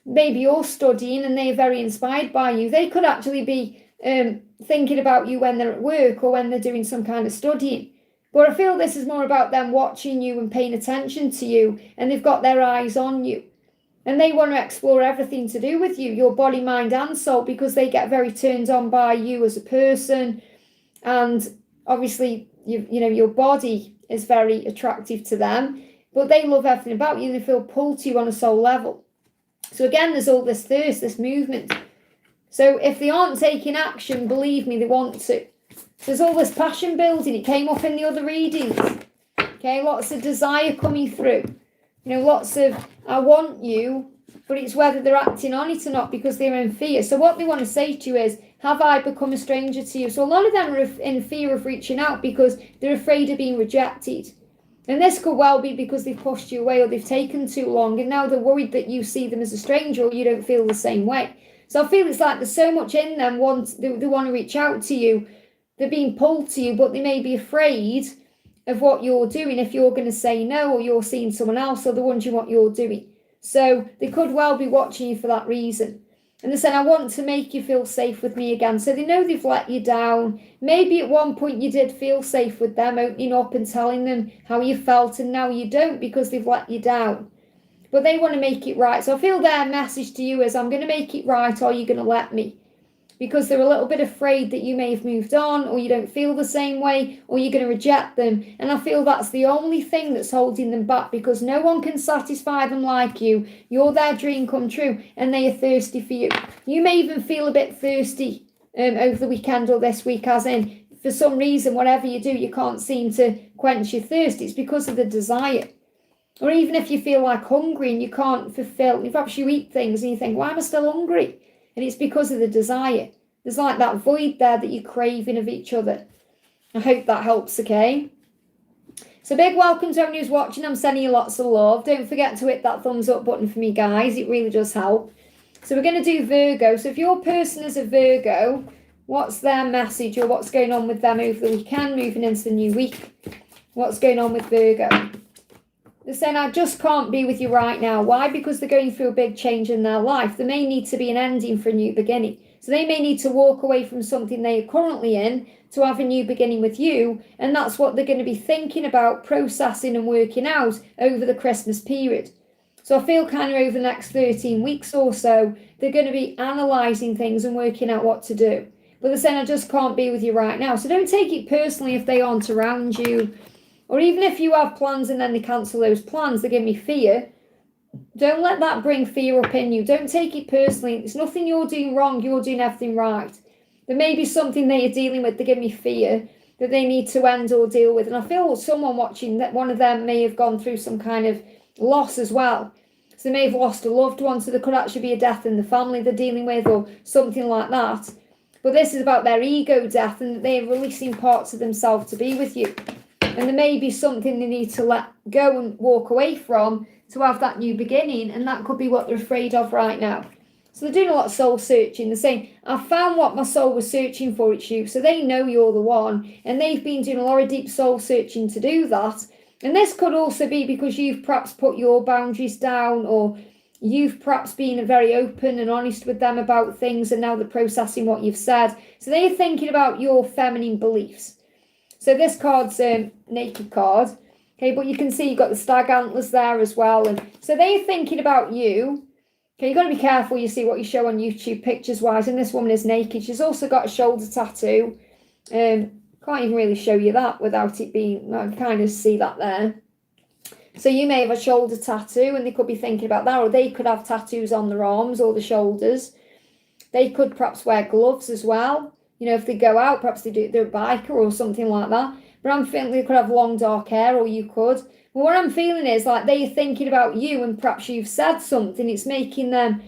Maybe you're studying and they're very inspired by you. They could actually be thinking about you when they're at work or when they're doing some kind of studying. But I feel this is more about them watching you and paying attention to you, and they've got their eyes on you. And they want to explore everything to do with you, your body, mind, and soul, because they get very turned on by you as a person. And obviously, your body is very attractive to them, but they love everything about you and they feel pulled to you on a soul level. So again, there's all this thirst, this movement. So if they aren't taking action, believe me, they want to. There's all this passion building. It came up in the other readings. Okay, lots of desire coming through. Lots of, I want you, but it's whether they're acting on it or not because they're in fear. So what they want to say to you is, have I become a stranger to you? So a lot of them are in fear of reaching out because they're afraid of being rejected. And this could well be because they've pushed you away or they've taken too long and now they're worried that you see them as a stranger or you don't feel the same way. So I feel it's like there's so much in them, they want to reach out to you. They're being pulled to you, but they may be afraid of what you're doing if you're going to say no or you're seeing someone else or they're wondering what you're doing. So they could well be watching you for that reason. And they said, I want to make you feel safe with me again. So they know they've let you down. Maybe at one point you did feel safe with them, opening up and telling them how you felt, and now you don't because they've let you down. But they want to make it right. So I feel their message to you is, I'm going to make it right, or you're going to let me. Because they're a little bit afraid that you may have moved on, or you don't feel the same way, or you're going to reject them. And I feel that's the only thing that's holding them back, because no one can satisfy them like you. You're their dream come true, and they are thirsty for you. You may even feel a bit thirsty over the weekend or this week, as in, for some reason, whatever you do, you can't seem to quench your thirst. It's because of the desire. Or even if you feel like hungry and you can't fulfill, perhaps you eat things and you think, why am I still hungry? And it's because of the desire. There's like that void there that you're craving of each other. I hope that helps, okay? So big welcome to everyone who's watching. I'm sending you lots of love. Don't forget to hit that thumbs up button for me, guys. It really does help. So we're going to do Virgo. So if your person is a Virgo, what's their message, or what's going on with them over the weekend, moving into the new week? What's going on with Virgo? They're saying, I just can't be with you right now. Why? Because they're going through a big change in their life. There may need to be an ending for a new beginning. So they may need to walk away from something they are currently in to have a new beginning with you. And that's what they're going to be thinking about, processing and working out over the Christmas period. So I feel kind of over the next 13 weeks or so, they're going to be analysing things and working out what to do. But they're saying, I just can't be with you right now. So don't take it personally if they aren't around you. Or even if you have plans and then they cancel those plans, they give me fear. Don't let that bring fear up in you. Don't take it personally. It's nothing you're doing wrong. You're doing everything right. There may be something they are dealing with, they give me fear, that they need to end or deal with. And I feel someone watching, that one of them may have gone through some kind of loss as well. So they may have lost a loved one, so there could actually be a death in the family they're dealing with, or something like that. But this is about their ego death, and they're releasing parts of themselves to be with you. And there may be something they need to let go and walk away from to have that new beginning. And that could be what they're afraid of right now. So they're doing a lot of soul searching. They're saying, I found what my soul was searching for, it's you. So they know you're the one. And they've been doing a lot of deep soul searching to do that. And this could also be because you've perhaps put your boundaries down, or you've perhaps been very open and honest with them about things, and now they're processing what you've said. So they're thinking about your feminine beliefs. So this card's a naked card, okay, but you can see you've got the stag antlers there as well. And so they're thinking about you. Okay, you've got to be careful, you see what you show on YouTube pictures-wise. And this woman is naked. She's also got a shoulder tattoo. Can't even really show you that without it being, I can kind of see that there. So you may have a shoulder tattoo, and they could be thinking about that. Or they could have tattoos on their arms or the shoulders. They could perhaps wear gloves as well. You know, if they go out, perhaps they're a biker or something like that. But I'm feeling they could have long dark hair, or you could. But what I'm feeling is like they're thinking about you, and perhaps you've said something. It's making them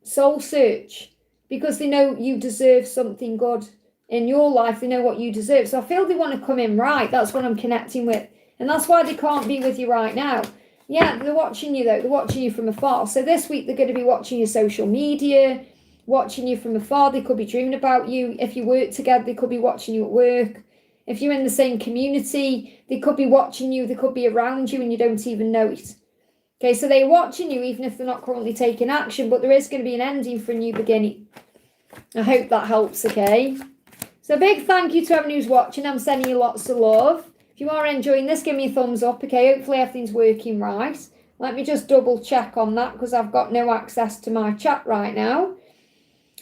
soul search, because they know you deserve something good in your life. They know what you deserve. So I feel they want to come in right. That's what I'm connecting with. And that's why they can't be with you right now. Yeah, they're watching you though. They're watching you from afar. So this week they're going to be watching your social media, watching you from afar. They could be dreaming about you. If you work together, they could be watching you at work. If you're in the same community, they could be watching you. They could be around you and you don't even know it. Okay, so they're watching you even if they're not currently taking action, but there is going to be an ending for a new beginning. I hope that helps, okay? So a big thank you to everyone who's watching. I'm sending you lots of love. If you are enjoying this, give me a thumbs up, okay? Hopefully everything's working right. Let me just double check on that, because I've got no access to my chat right now.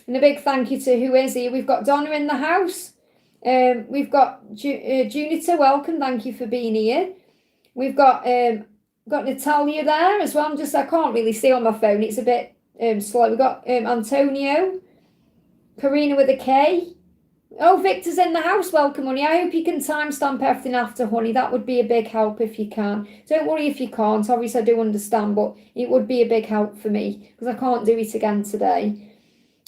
And a big thank you to who is here. We've got Donna in the house. We've got Junita, welcome. Thank you for being here. We've got Natalia there as well. I can't really see on my phone. It's a bit slow. We've got Antonio. Karina with a K. Oh, Victor's in the house. Welcome, honey. I hope you can timestamp everything after, honey. That would be a big help if you can. Don't worry if you can't. Obviously, I do understand, but it would be a big help for me because I can't do it again today.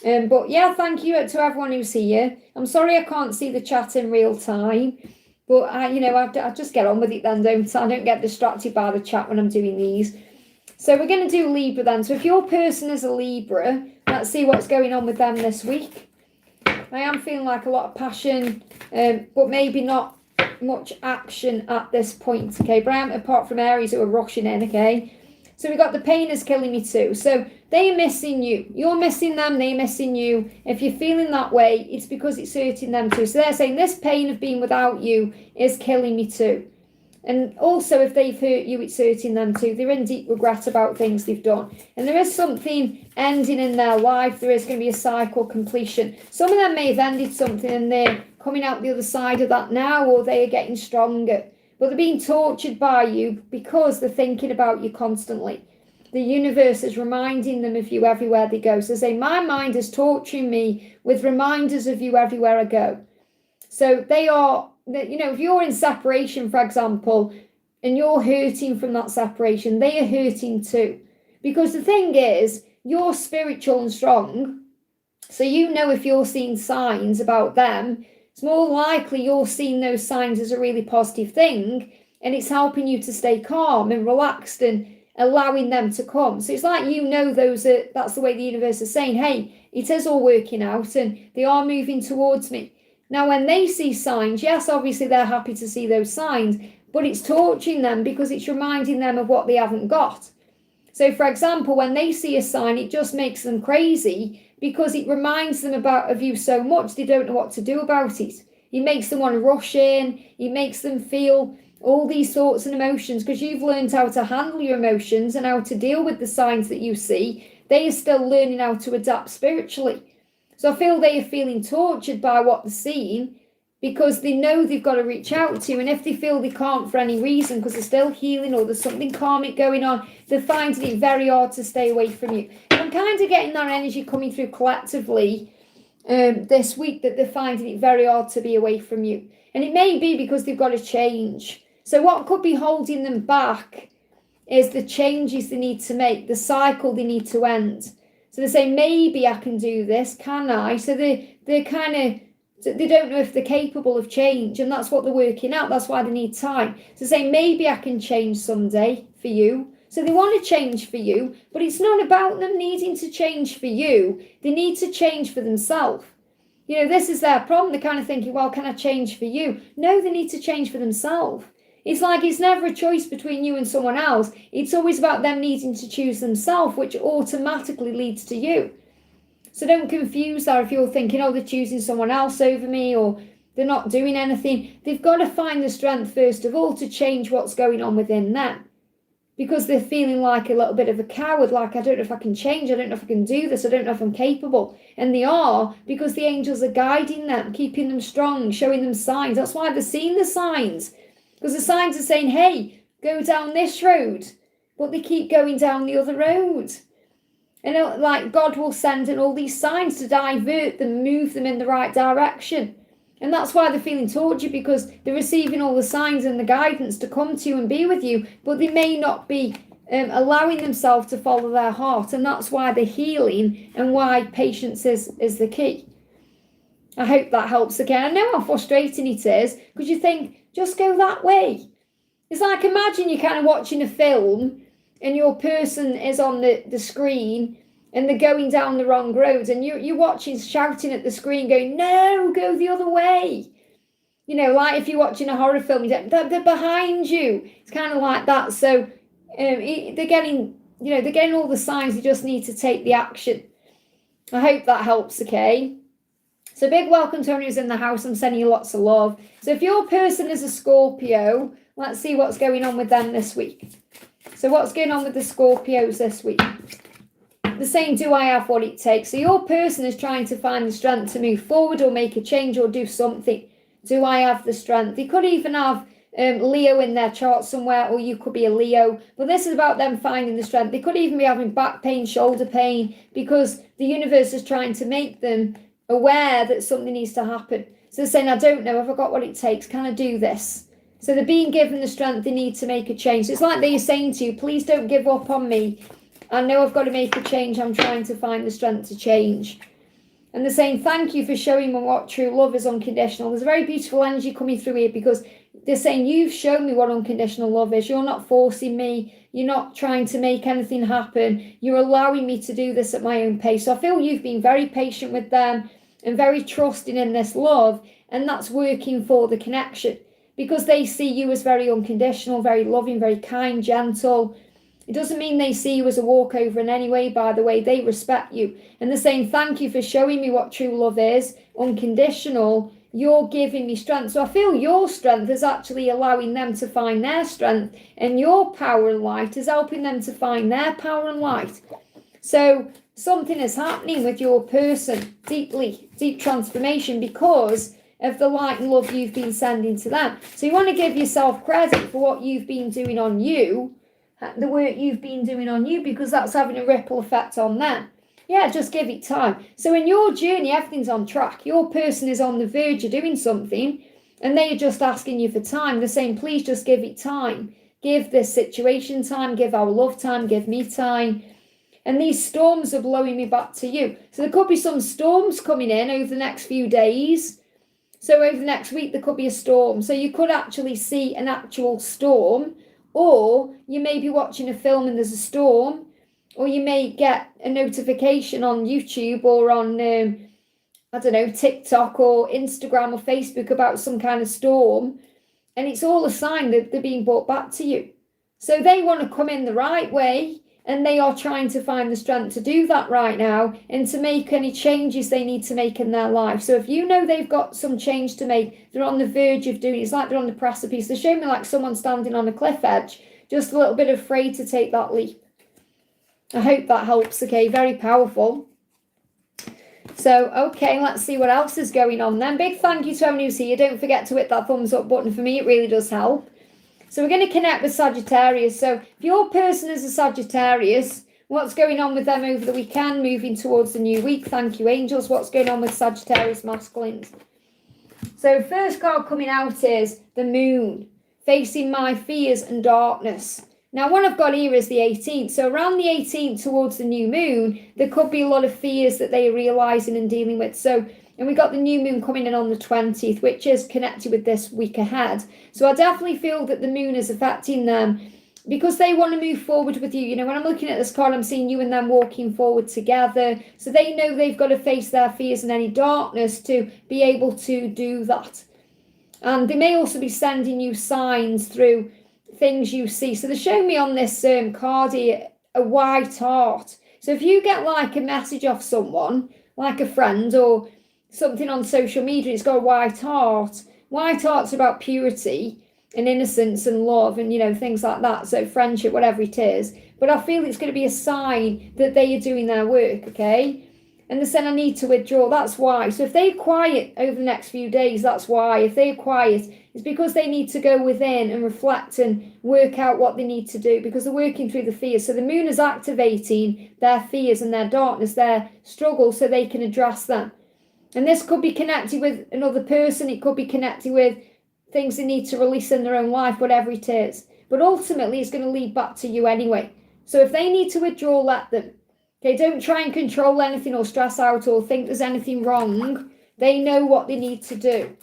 But yeah, thank you to everyone who's here. I'm sorry I can't see the chat in real time, but I just get on with it then, don't I? I don't get distracted by the chat when I'm doing these. So we're going to do Libra then. So if your person is a Libra, let's see what's going on with them this week. I am feeling like a lot of passion, but maybe not much action at this point, okay? But I am, apart from Aries who are rushing in, okay? So we got the pain is killing me too. So they are missing you. You're missing them, they're missing you. If you're feeling that way, it's because it's hurting them too. So they're saying this pain of being without you is killing me too. And also if they've hurt you, it's hurting them too. They're in deep regret about things they've done. And there is something ending in their life. There is going to be a cycle completion. Some of them may have ended something and they're coming out the other side of that now, or they are getting stronger. But they're being tortured by you because they're thinking about you constantly. The universe is reminding them of you everywhere they go. So they say, my mind is torturing me with reminders of you everywhere I go. So they are, if you're in separation, for example, and you're hurting from that separation, they are hurting too. Because the thing is, you're spiritual and strong. So if you're seeing signs about them, it's more likely you're seeing those signs as a really positive thing, and it's helping you to stay calm and relaxed and allowing them to come. So it's like that's the way the universe is saying, hey, it is all working out and they are moving towards me. Now, when they see signs, yes, obviously they're happy to see those signs, but it's torturing them because it's reminding them of what they haven't got. So, for example, when they see a sign, it just makes them crazy because it reminds them of you so much they don't know what to do about it. It makes them want to rush in. It makes them feel all these thoughts and emotions because you've learned how to handle your emotions and how to deal with the signs that you see. They are still learning how to adapt spiritually. So I feel they are feeling tortured by what they're seeing because they know they've got to reach out to you. And if they feel they can't for any reason because they're still healing or there's something karmic going on, they're finding it very hard to stay away from you. And I'm kind of getting that energy coming through collectively this week, that they're finding it very hard to be away from you. And it may be because they've got to change. So what could be holding them back is the changes they need to make, the cycle they need to end. So they say, maybe I can do this, can I? So they don't know if they're capable of change, and that's what they're working out. That's why they need time. So say, maybe I can change someday for you. So they want to change for you, but it's not about them needing to change for you. They need to change for themselves. This is their problem. They're kind of thinking, well, can I change for you? No, they need to change for themselves. It's like it's never a choice between you and someone else. It's always about them needing to choose themselves, which automatically leads to you. So don't confuse that if you're thinking, oh, they're choosing someone else over me or they're not doing anything. They've got to find the strength, first of all, to change what's going on within them. Because they're feeling like a little bit of a coward, like, I don't know if I can change, I don't know if I can do this, I don't know if I'm capable. And they are, because the angels are guiding them, keeping them strong, showing them signs. That's why they're seeing the signs. Because the signs are saying, hey, go down this road. But they keep going down the other road. And like God will send in all these signs to divert them, move them in the right direction. And that's why they're feeling tortured, because they're receiving all the signs and the guidance to come to you and be with you, but they may not be allowing themselves to follow their heart. And that's why they're healing and why patience is the key. I hope that helps again. I know how frustrating it is, because you think, just go that way. It's like, imagine you're kind of watching a film and your person is on the screen and they're going down the wrong road, and you're watching, shouting at the screen, going, no, go the other way. Like if you're watching a horror film, they're behind you. It's kind of like that. So they're getting all the signs. You just need to take the action. I hope that helps, okay? So big welcome to everyone who's in the house. I'm sending you lots of love. So if your person is a Scorpio, let's see what's going on with them this week. So what's going on with the Scorpios this week? They're saying, do I have what it takes? So your person is trying to find the strength to move forward or make a change or do something. Do I have the strength? They could even have Leo in their chart somewhere, or you could be a Leo. But this is about them finding the strength. They could even be having back pain, shoulder pain, because the universe is trying to make them aware that something needs to happen. So they're saying, I don't know, have I got what it takes? Can I do this? So they're being given the strength they need to make a change. So it's like they're saying to you, please don't give up on me. I know I've got to make a change. I'm trying to find the strength to change. And they're saying, thank you for showing me what true love is, unconditional. There's a very beautiful energy coming through here, because they're saying, you've shown me what unconditional love is. You're not forcing me. You're not trying to make anything happen. You're allowing me to do this at my own pace. So I feel you've been very patient with them and very trusting in this love. And that's working for the connection, because they see you as very unconditional, very loving, very kind, gentle. It doesn't mean they see you as a walkover in any way, by the way. They respect you. And they're saying, thank you for showing me what true love is, unconditional. You're giving me strength. So I feel your strength is actually allowing them to find their strength, and your power and light is helping them to find their power and light. So something is happening with your person, deep transformation, because of the light and love you've been sending to them. So you want to give yourself credit for what you've been doing on you, the work you've been doing on you, because that's having a ripple effect on them. Yeah, just give it time. So in your journey, everything's on track. Your person is on the verge of doing something, and they are just asking you for time. They're saying, please just give it time. Give this situation time. Give our love time. Give me time. And these storms are blowing me back to you. So there could be some storms coming in over the next few days. So over the next week, there could be a storm. So you could actually see an actual storm, or you may be watching a film and there's a storm, or you may get a notification on YouTube or on, I don't know, TikTok or Instagram or Facebook about some kind of storm. And it's all a sign that they're being brought back to you. So they want to come in the right way, and they are trying to find the strength to do that right now and to make any changes they need to make in their life. So if you know they've got some change to make, they're on the verge of doing it. It's like they're on the precipice. They're showing me like someone standing on a cliff edge, just a little bit afraid to take that leap. I hope that helps. Okay, very powerful. So, okay, let's see what else is going on then. Big thank you to everyone who's here. Don't forget to hit that thumbs up button for me. It really does help. So we're going to connect with Sagittarius. So if your person is a Sagittarius, what's going on with them over the weekend, moving towards the new week? Thank you, angels. What's going on with Sagittarius masculines? So first card coming out is the moon, facing my fears and darkness. Now, what I've got here is the 18th. So around the 18th towards the new moon, there could be a lot of fears that they are realising and dealing with. So, and we got the new moon coming in on the 20th, which is connected with this week ahead. So I definitely feel that the moon is affecting them because they want to move forward with you. You know, when I'm looking at this card, I'm seeing you and them walking forward together. So they know they've got to face their fears and any darkness to be able to do that. And they may also be sending you signs through things you see. So they're showing me on this card here a white heart. So if you get like a message off someone, like a friend or something on social media, it's got a white heart. White heart's about purity and innocence and love and, you know, things like that. So friendship, whatever it is. But I feel it's going to be a sign that they are doing their work, okay? And they're saying, I need to withdraw. That's why. So if they're quiet over the next few days, that's why. If they're quiet, it's because they need to go within and reflect and work out what they need to do, because they're working through the fears. So the moon is activating their fears and their darkness, their struggles, so they can address them. And this could be connected with another person. It could be connected with things they need to release in their own life, whatever it is. But ultimately, it's going to lead back to you anyway. So if they need to withdraw, let them. Okay, don't try and control anything or stress out or think there's anything wrong. They know what they need to do.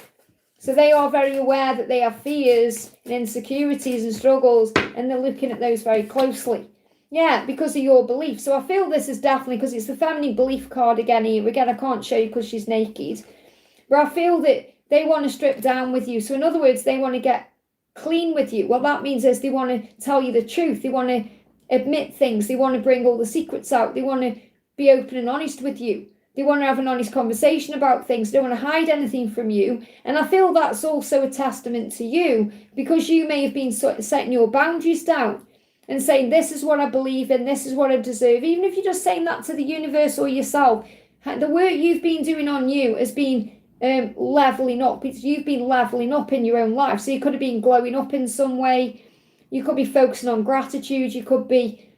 So they are very aware that they have fears and insecurities and struggles, and they're looking at those very closely. Yeah, because of your belief. So I feel this is definitely, because it's the feminine belief card again here. Again, I can't show you because she's naked. But I feel that they want to strip down with you. So in other words, they want to get clean with you. What that means is they want to tell you the truth. They want to admit things. They want to bring all the secrets out. They want to be open and honest with you. They want to have an honest conversation about things. They don't want to hide anything from you. And I feel that's also a testament to you, because you may have been setting your boundaries down and saying, this is what I believe in, this is what I deserve. Even if you're just saying that to the universe or yourself, the work you've been doing on you has been leveling up. You've been leveling up in your own life. So you could have been glowing up in some way. You could be focusing on gratitude. You could be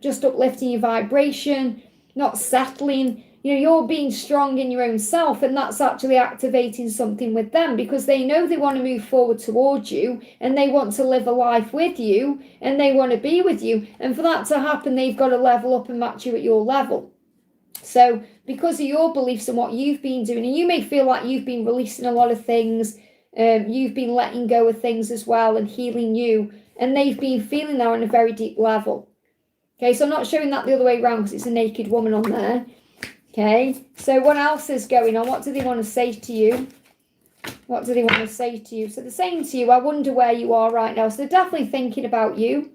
just uplifting your vibration, not settling. You know, you're being strong in your own self, and that's actually activating something with them, because they know they want to move forward towards you, and they want to live a life with you, and they want to be with you. And for that to happen, they've got to level up and match you at your level. So because of your beliefs and what you've been doing, and you may feel like you've been releasing a lot of things, you've been letting go of things as well and healing you, and they've been feeling that on a very deep level. Okay, so I'm not showing that the other way around because it's a naked woman on there. Okay, so what else is going on? What do they want to say to you? What do they want to say to you? So they're saying to you, I wonder where you are right now. So they're definitely thinking about you.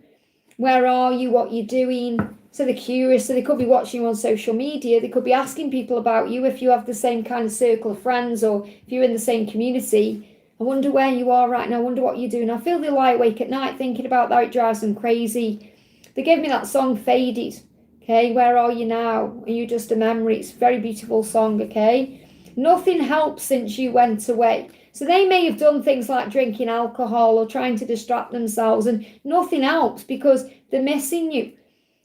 Where are you? What you're doing? So they're curious. So they could be watching you on social media. They could be asking people about you if you have the same kind of circle of friends or if you're in the same community. I wonder where you are right now. I wonder what you're doing. I feel they lie awake at night thinking about that. It drives them crazy. They gave me that song Faded. Okay, where are you now? Are you just a memory? It's a very beautiful song, okay? Nothing helps since you went away. So they may have done things like drinking alcohol or trying to distract themselves, and nothing helps because they're missing you.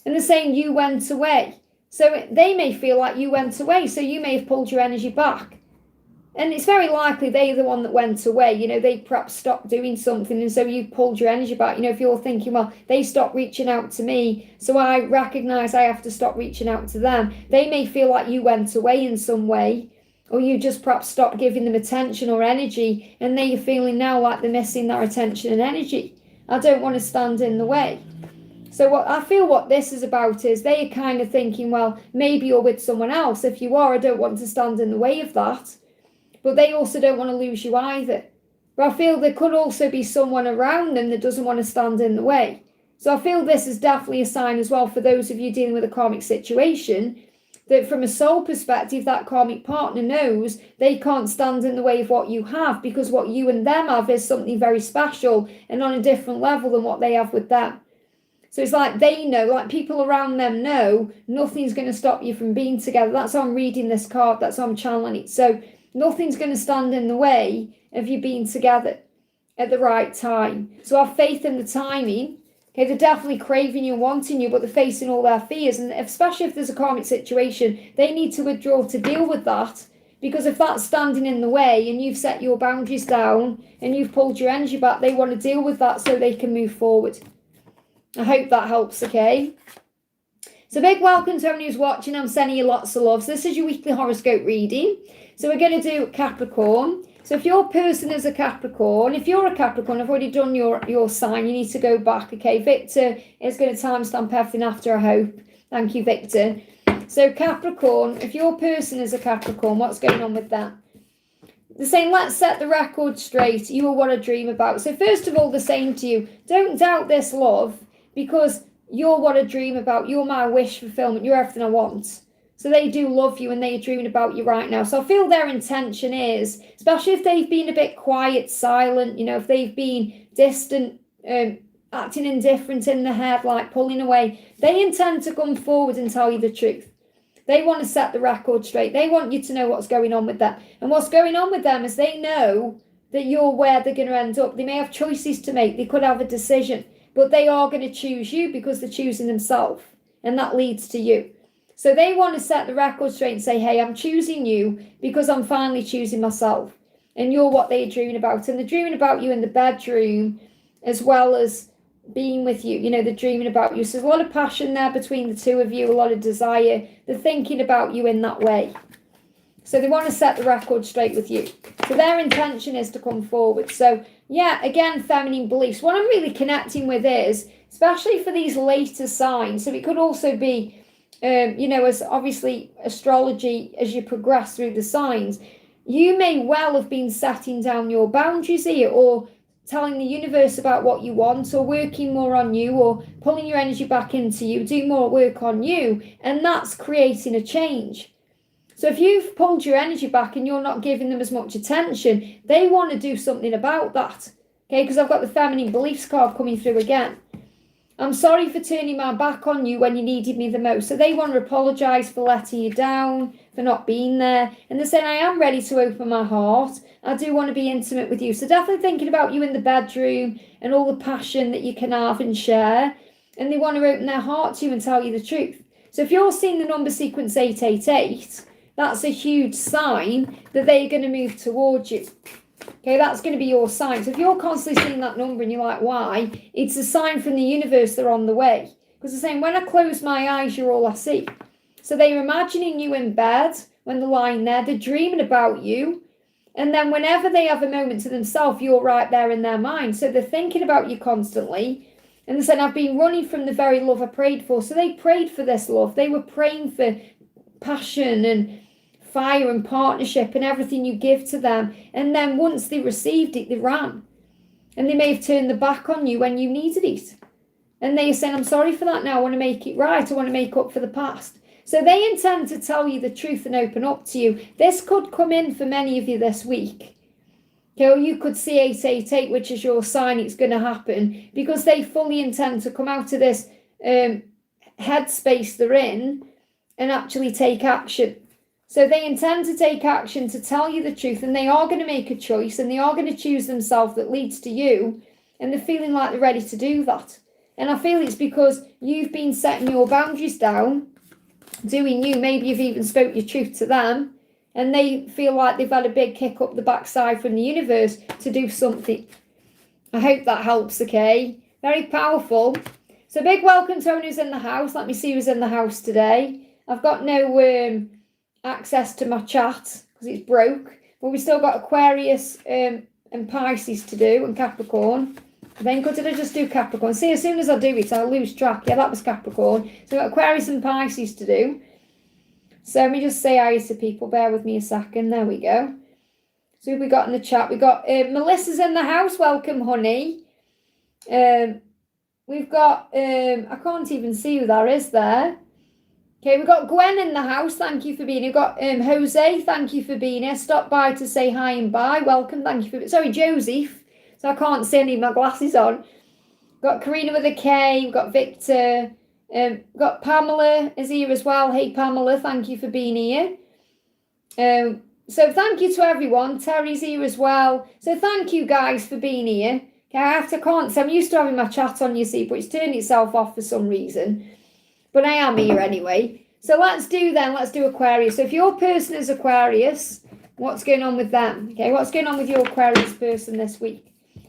And they're saying you went away. So they may feel like you went away, so you may have pulled your energy back. And it's very likely they're the one that went away. You know, they perhaps stopped doing something, and so you pulled your energy back. You know, if you're thinking, well, they stopped reaching out to me, so I recognise I have to stop reaching out to them. They may feel like you went away in some way, or you just perhaps stopped giving them attention or energy, and they're feeling now like they're missing their attention and energy. I don't want to stand in the way. So what this is about is they're kind of thinking, well, maybe you're with someone else. If you are, I don't want to stand in the way of that. But they also don't want to lose you either. But I feel there could also be someone around them that doesn't want to stand in the way. So I feel this is definitely a sign as well for those of you dealing with a karmic situation, that from a soul perspective, that karmic partner knows they can't stand in the way of what you have, because what you and them have is something very special and on a different level than what they have with them. So it's like they know, like people around them know, nothing's going to stop you from being together. That's how I'm reading this card. That's how I'm channeling it. So nothing's going to stand in the way of you being together at the right time. So have faith in the timing. Okay, they're definitely craving you and wanting you, but they're facing all their fears. And especially if there's a karmic situation, they need to withdraw to deal with that. Because if that's standing in the way and you've set your boundaries down and you've pulled your energy back, they want to deal with that so they can move forward. I hope that helps, okay? So big welcome to everyone who's watching. I'm sending you lots of love. So this is your weekly horoscope reading. So we're going to do Capricorn. So if your person is a Capricorn, if you're a Capricorn, I've already done your sign. You need to go back, okay? Victor is going to timestamp everything after, I hope. Thank you, Victor. So Capricorn, if your person is a Capricorn, what's going on with that? They're saying, let's set the record straight. You are what I dream about. So first of all, they're saying to you, don't doubt this love, because you're what I dream about. You're my wish fulfillment. You're everything I want. So they do love you and they're dreaming about you right now. So I feel their intention is, especially if they've been a bit quiet, silent, you know, if they've been distant, acting indifferent in the head, like pulling away, they intend to come forward and tell you the truth. They want to set the record straight. They want you to know what's going on with them. And what's going on with them is they know that you're where they're going to end up. They may have choices to make. They could have a decision, but they are going to choose you because they're choosing themselves. And that leads to you. So they want to set the record straight and say, hey, I'm choosing you because I'm finally choosing myself. And you're what they're dreaming about. And they're dreaming about you in the bedroom as well as being with you. You know, they're dreaming about you. So there's a lot of passion there between the two of you, a lot of desire. They're thinking about you in that way. So they want to set the record straight with you. So their intention is to come forward. So yeah, again, feminine beliefs. What I'm really connecting with is, especially for these later signs, so it could also be, you know, as obviously astrology, as you progress through the signs, you may well have been setting down your boundaries here, or telling the universe about what you want, or working more on you, or pulling your energy back into you, do more work on you, and that's creating a change. So if you've pulled your energy back and you're not giving them as much attention, they want to do something about that. Okay, because I've got the feminine beliefs card coming through again. I'm sorry for turning my back on you when you needed me the most. So they want to apologise for letting you down, for not being there. And they're saying, I am ready to open my heart. I do want to be intimate with you. So definitely thinking about you in the bedroom and all the passion that you can have and share. And they want to open their heart to you and tell you the truth. So if you're seeing the number sequence 888, that's a huge sign that they're going to move towards you. Okay, that's going to be your sign. So if you're constantly seeing that number and you're like, why? It's a sign from the universe they're on the way. Because they're saying, when I close my eyes, you're all I see. So they're imagining you in bed when they're lying there. They're dreaming about you. And then whenever they have a moment to themselves, you're right there in their mind. So they're thinking about you constantly. And they said, I've been running from the very love I prayed for. So they prayed for this love. They were praying for passion and fire and partnership and everything you give to them. And then once they received it, they ran. And they may have turned their back on you when you needed it. And they're saying, I'm sorry for that now. I want to make it right. I want to make up for the past. So they intend to tell you the truth and open up to you. This could come in for many of you this week. Okay, you could see 888, which is your sign it's going to happen, because they fully intend to come out of this headspace they're in and actually take action. So they intend to take action to tell you the truth, and they are going to make a choice, and they are going to choose themselves that leads to you, and they're feeling like they're ready to do that. And I feel it's because you've been setting your boundaries down, doing you. Maybe you've even spoke your truth to them, and they feel like they've had a big kick up the backside from the universe to do something. I hope that helps, okay? Very powerful. So big welcome to everyone who's in the house. Let me see who's in the house today. I've got no access to my chat because it's broke, but we've still got Aquarius and Pisces to do, and Capricorn. Then did I just do Capricorn? See, as soon as I do it, I'll lose track. Yeah, that was Capricorn. So I've got Aquarius and Pisces to do. So let me just say hi to people. Bear with me a second. There we go. So who we got in the chat? We got Melissa's in the house. Welcome, honey. We've got, I can't even see who that is there. Okay, we've got Gwen in the house. Thank you for being here. We've got Jose. Thank you for being here. Stop by to say hi and bye. Welcome. Thank you for, sorry, Joseph. So I can't see any of my glasses on. We've got Karina with a K. We've got Victor. We've got Pamela is here as well. Hey, Pamela. Thank you for being here. So thank you to everyone. Terry's here as well. So thank you guys for being here. Okay, can't say I'm used to having my chat on, you see, but it's turned itself off for some reason. But I am here anyway. So let's do Aquarius. So if your person is Aquarius, what's going on with them? Okay, what's going on with your Aquarius person this week?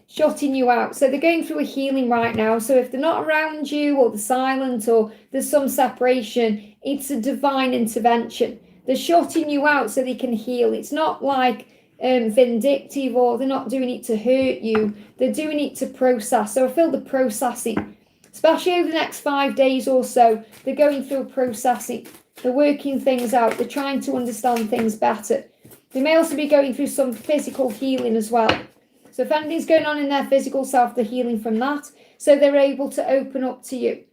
Shutting you out. So they're going through a healing right now. So if they're not around you, or they're silent, or there's some separation, it's a divine intervention. They're shutting you out so they can heal. It's not like vindictive, or they're not doing it to hurt you. They're doing it to process. So I feel the processing, especially over the next 5 days or so. They're going through processing. They're working things out. They're trying to understand things better. They may also be going through some physical healing as well. So if anything's going on in their physical self, they're healing from that. So they're able to open up to you.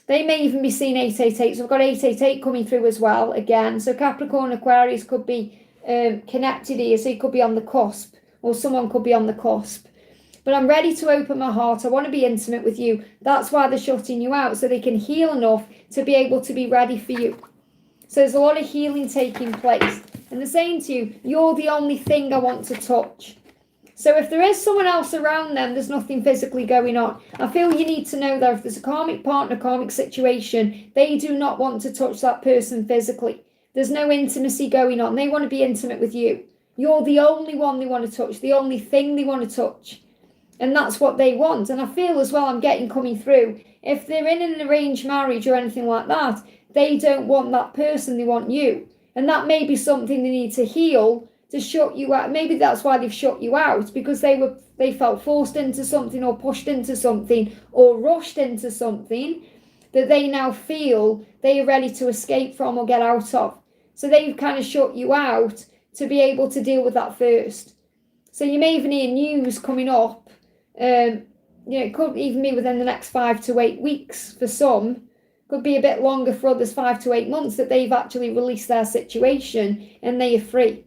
They may even be seeing 888. So I've got 888 coming through as well again. So Capricorn, Aquarius could be connected here. So you could be on the cusp, or someone could be on the cusp. But I'm ready to open my heart. I want to be intimate with you. That's why they're shutting you out, so they can heal enough to be able to be ready for you. So there's a lot of healing taking place. And they're saying to you, you're the only thing I want to touch. So if there is someone else around them, there's nothing physically going on. I feel you need to know that if there's a karmic partner, karmic situation, they do not want to touch that person physically. There's no intimacy going on. They want to be intimate with you. You're the only one they want to touch, the only thing they want to touch. And that's what they want. And I feel as well, I'm getting coming through, if they're in an arranged marriage or anything like that, they don't want that person, they want you. And that may be something they need to heal to shut you out. Maybe that's why they've shut you out, because they felt forced into something, or pushed into something, or rushed into something that they now feel they are ready to escape from or get out of. So they've kind of shut you out to be able to deal with that first. So you may even hear news coming up. It could even be within the next 5 to 8 weeks for some. Could be a bit longer for others, 5 to 8 months, that they've actually released their situation and they are free.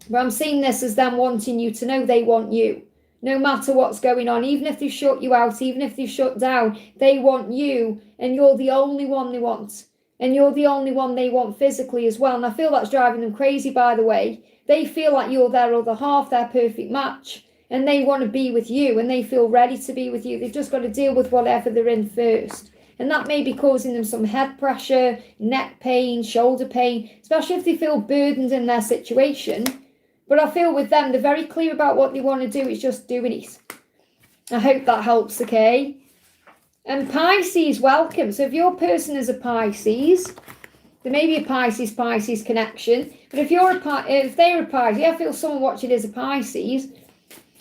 But I'm seeing this as them wanting you to know they want you. No matter what's going on, even if they've shut you out, even if they've shut down, they want you, and you're the only one they want. And you're the only one they want physically as well. And I feel that's driving them crazy, by the way. They feel like you're their other half, their perfect match. And they want to be with you, and they feel ready to be with you. They've just got to deal with whatever they're in first. And that may be causing them some head pressure, neck pain, shoulder pain, especially if they feel burdened in their situation. But I feel with them, they're very clear about what they want to do. It's just doing it. I hope that helps, okay? And Pisces, welcome. So if your person is a Pisces, there may be a Pisces connection. But if they're a Pisces, I feel someone watching is a Pisces.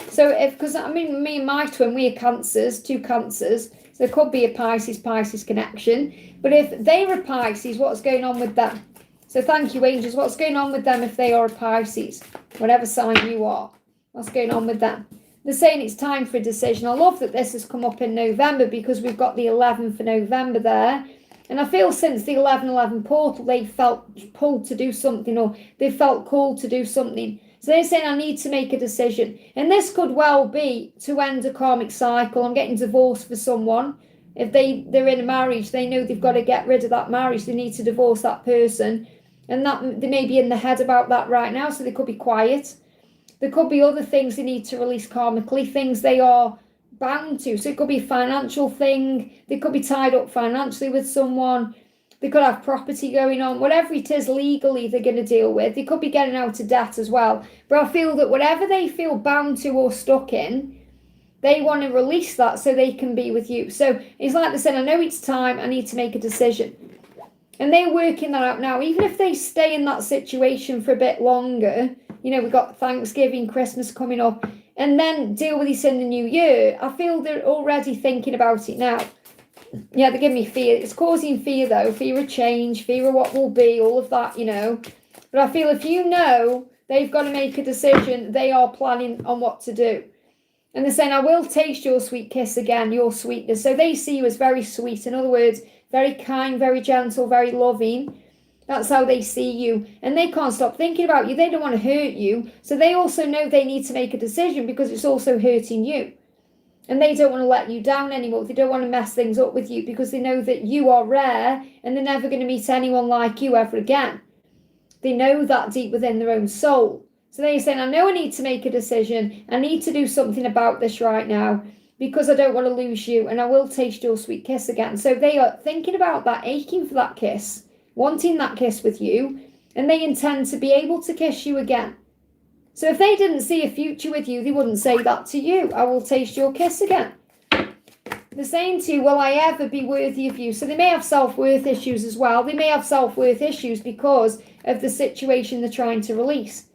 So because me and my twin, we are Cancers, 2 Cancers. So there could be a Pisces connection. But if they're a Pisces, what's going on with them? So thank you, angels. What's going on with them if they are a Pisces? Whatever sign you are. What's going on with them? They're saying it's time for a decision. I love that this has come up in November because we've got the 11th of November there. And I feel since the 11/11 portal, they felt pulled to do something, or they felt called to do something. So they're saying, I need to make a decision. And this could well be to end a karmic cycle. I'm getting divorced for someone. If they're in a marriage, they know they've got to get rid of that marriage. They need to divorce that person. And that they may be in the head about that right now, so they could be quiet. There could be other things they need to release karmically, things they are bound to. So it could be a financial thing. They could be tied up financially with someone. They could have property going on. Whatever it is legally they're going to deal with. They could be getting out of debt as well. But I feel that whatever they feel bound to or stuck in, they want to release that so they can be with you. So it's like they said, I know it's time. I need to make a decision. And they're working that out now. Even if they stay in that situation for a bit longer, we've got Thanksgiving, Christmas coming up, and then deal with this in the new year, I feel they're already thinking about it now. Yeah, they give me fear. It's causing fear, though. Fear of change, fear of what will be, all of that, But I feel if they've got to make a decision, they are planning on what to do. And they're saying, I will taste your sweet kiss again, your sweetness. So they see you as very sweet. In other words, very kind, very gentle, very loving. That's how they see you. And they can't stop thinking about you. They don't want to hurt you. So they also know they need to make a decision because it's also hurting you. And they don't want to let you down anymore. They don't want to mess things up with you because they know that you are rare and they're never going to meet anyone like you ever again. They know that deep within their own soul. So they're saying, I know I need to make a decision. I need to do something about this right now because I don't want to lose you and I will taste your sweet kiss again. So they are thinking about that, aching for that kiss, wanting that kiss with you, and they intend to be able to kiss you again. So if they didn't see a future with you, they wouldn't say that to you. I will taste your kiss again. They're saying to you, will I ever be worthy of you? So they may have self-worth issues as well. They may have self-worth issues because of the situation they're trying to release.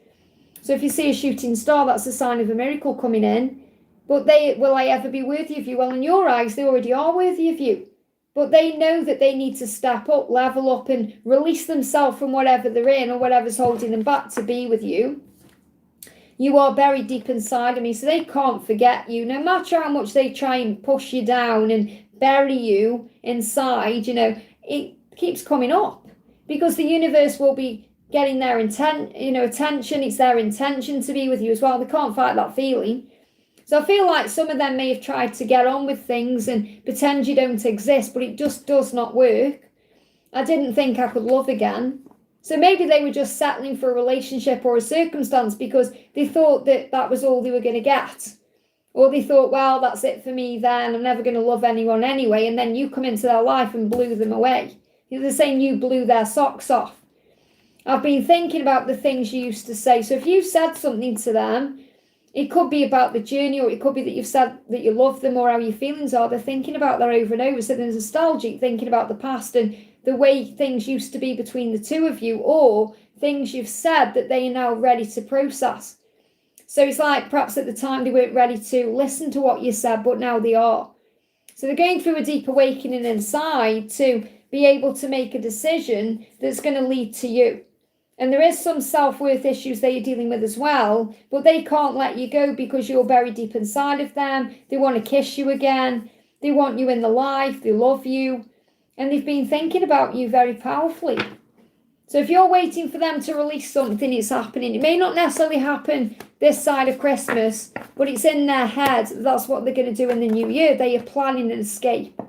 So if you see a shooting star, that's a sign of a miracle coming in. But will I ever be worthy of you? Well, in your eyes, they already are worthy of you. But they know that they need to step up, level up, and release themselves from whatever they're in or whatever's holding them back to be with you. You are buried deep inside of me, so they can't forget you. No matter how much they try and push you down and bury you inside, it keeps coming up. Because the universe will be getting their attention. It's their intention to be with you as well. They can't fight that feeling. So I feel like some of them may have tried to get on with things and pretend you don't exist, but it just does not work. I didn't think I could love again. So maybe they were just settling for a relationship or a circumstance because they thought that was all they were going to get. Or they thought, well, that's it for me then. I'm never going to love anyone anyway. And then you come into their life and blew them away. They're saying you blew their socks off. I've been thinking about the things you used to say. So if you said something to them, it could be about the journey, or it could be that you've said that you love them or how your feelings are. They're thinking about that over and over. So there's nostalgic thinking about the past and the way things used to be between the two of you, or things you've said that they are now ready to process. So it's like perhaps at the time they weren't ready to listen to what you said, but now they are. So they're going through a deep awakening inside to be able to make a decision that's going to lead to you. And there is some self-worth issues they're dealing with as well, but they can't let you go because you're buried deep inside of them. They want to kiss you again. They want you in their life. They love you. And they've been thinking about you very powerfully. So if you're waiting for them to release something, it's happening. It may not necessarily happen this side of Christmas, but it's in their head. That's what they're going to do in the new year. They are planning an escape.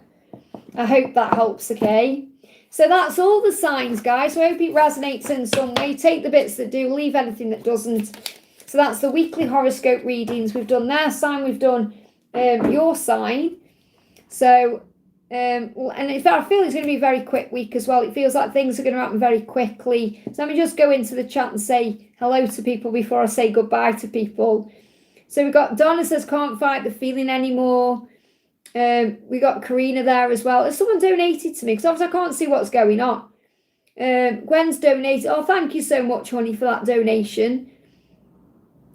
I hope that helps, okay? So that's all the signs, guys. So I hope it resonates in some way. Take the bits that do, leave anything that doesn't. So that's the weekly horoscope readings. We've done their sign, we've done your sign. So, and in fact, I feel it's going to be a very quick week as well. It feels like things are going to happen very quickly. So let me just go into the chat and say hello to people before I say goodbye to people. So we've got Donna says, can't fight the feeling anymore. We got Karina there as well. Has someone donated to me? Because obviously I can't see what's going on. Gwen's donated. Oh, thank you so much, honey, for that donation.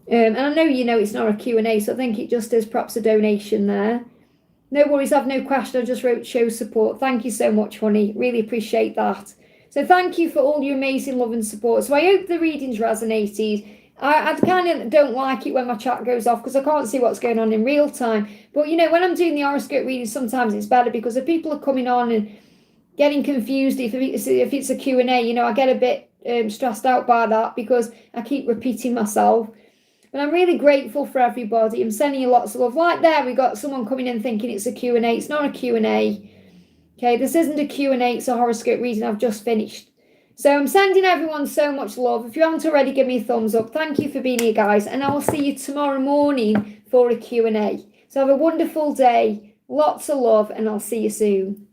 And I know it's not a Q&A, so I think it just is perhaps a donation there. No worries, I've no question. I just wrote show support. Thank you so much, honey. Really appreciate that. So thank you for all your amazing love and support. So I hope the readings resonated. I kind of don't like it when my chat goes off because I can't see what's going on in real time. But, you know, when I'm doing the horoscope reading, sometimes it's better because if people are coming on and getting confused if it's a Q&A, you know, I get a bit stressed out by that because I keep repeating myself. But I'm really grateful for everybody. I'm sending you lots of love. Like there, we got someone coming in thinking it's a Q&A. It's not a Q&A. Okay, this isn't a Q&A. It's a horoscope reading I've just finished. So I'm sending everyone so much love. If you haven't already, give me a thumbs up. Thank you for being here, guys. And I will see you tomorrow morning for a Q&A. So have a wonderful day. Lots of love, and I'll see you soon.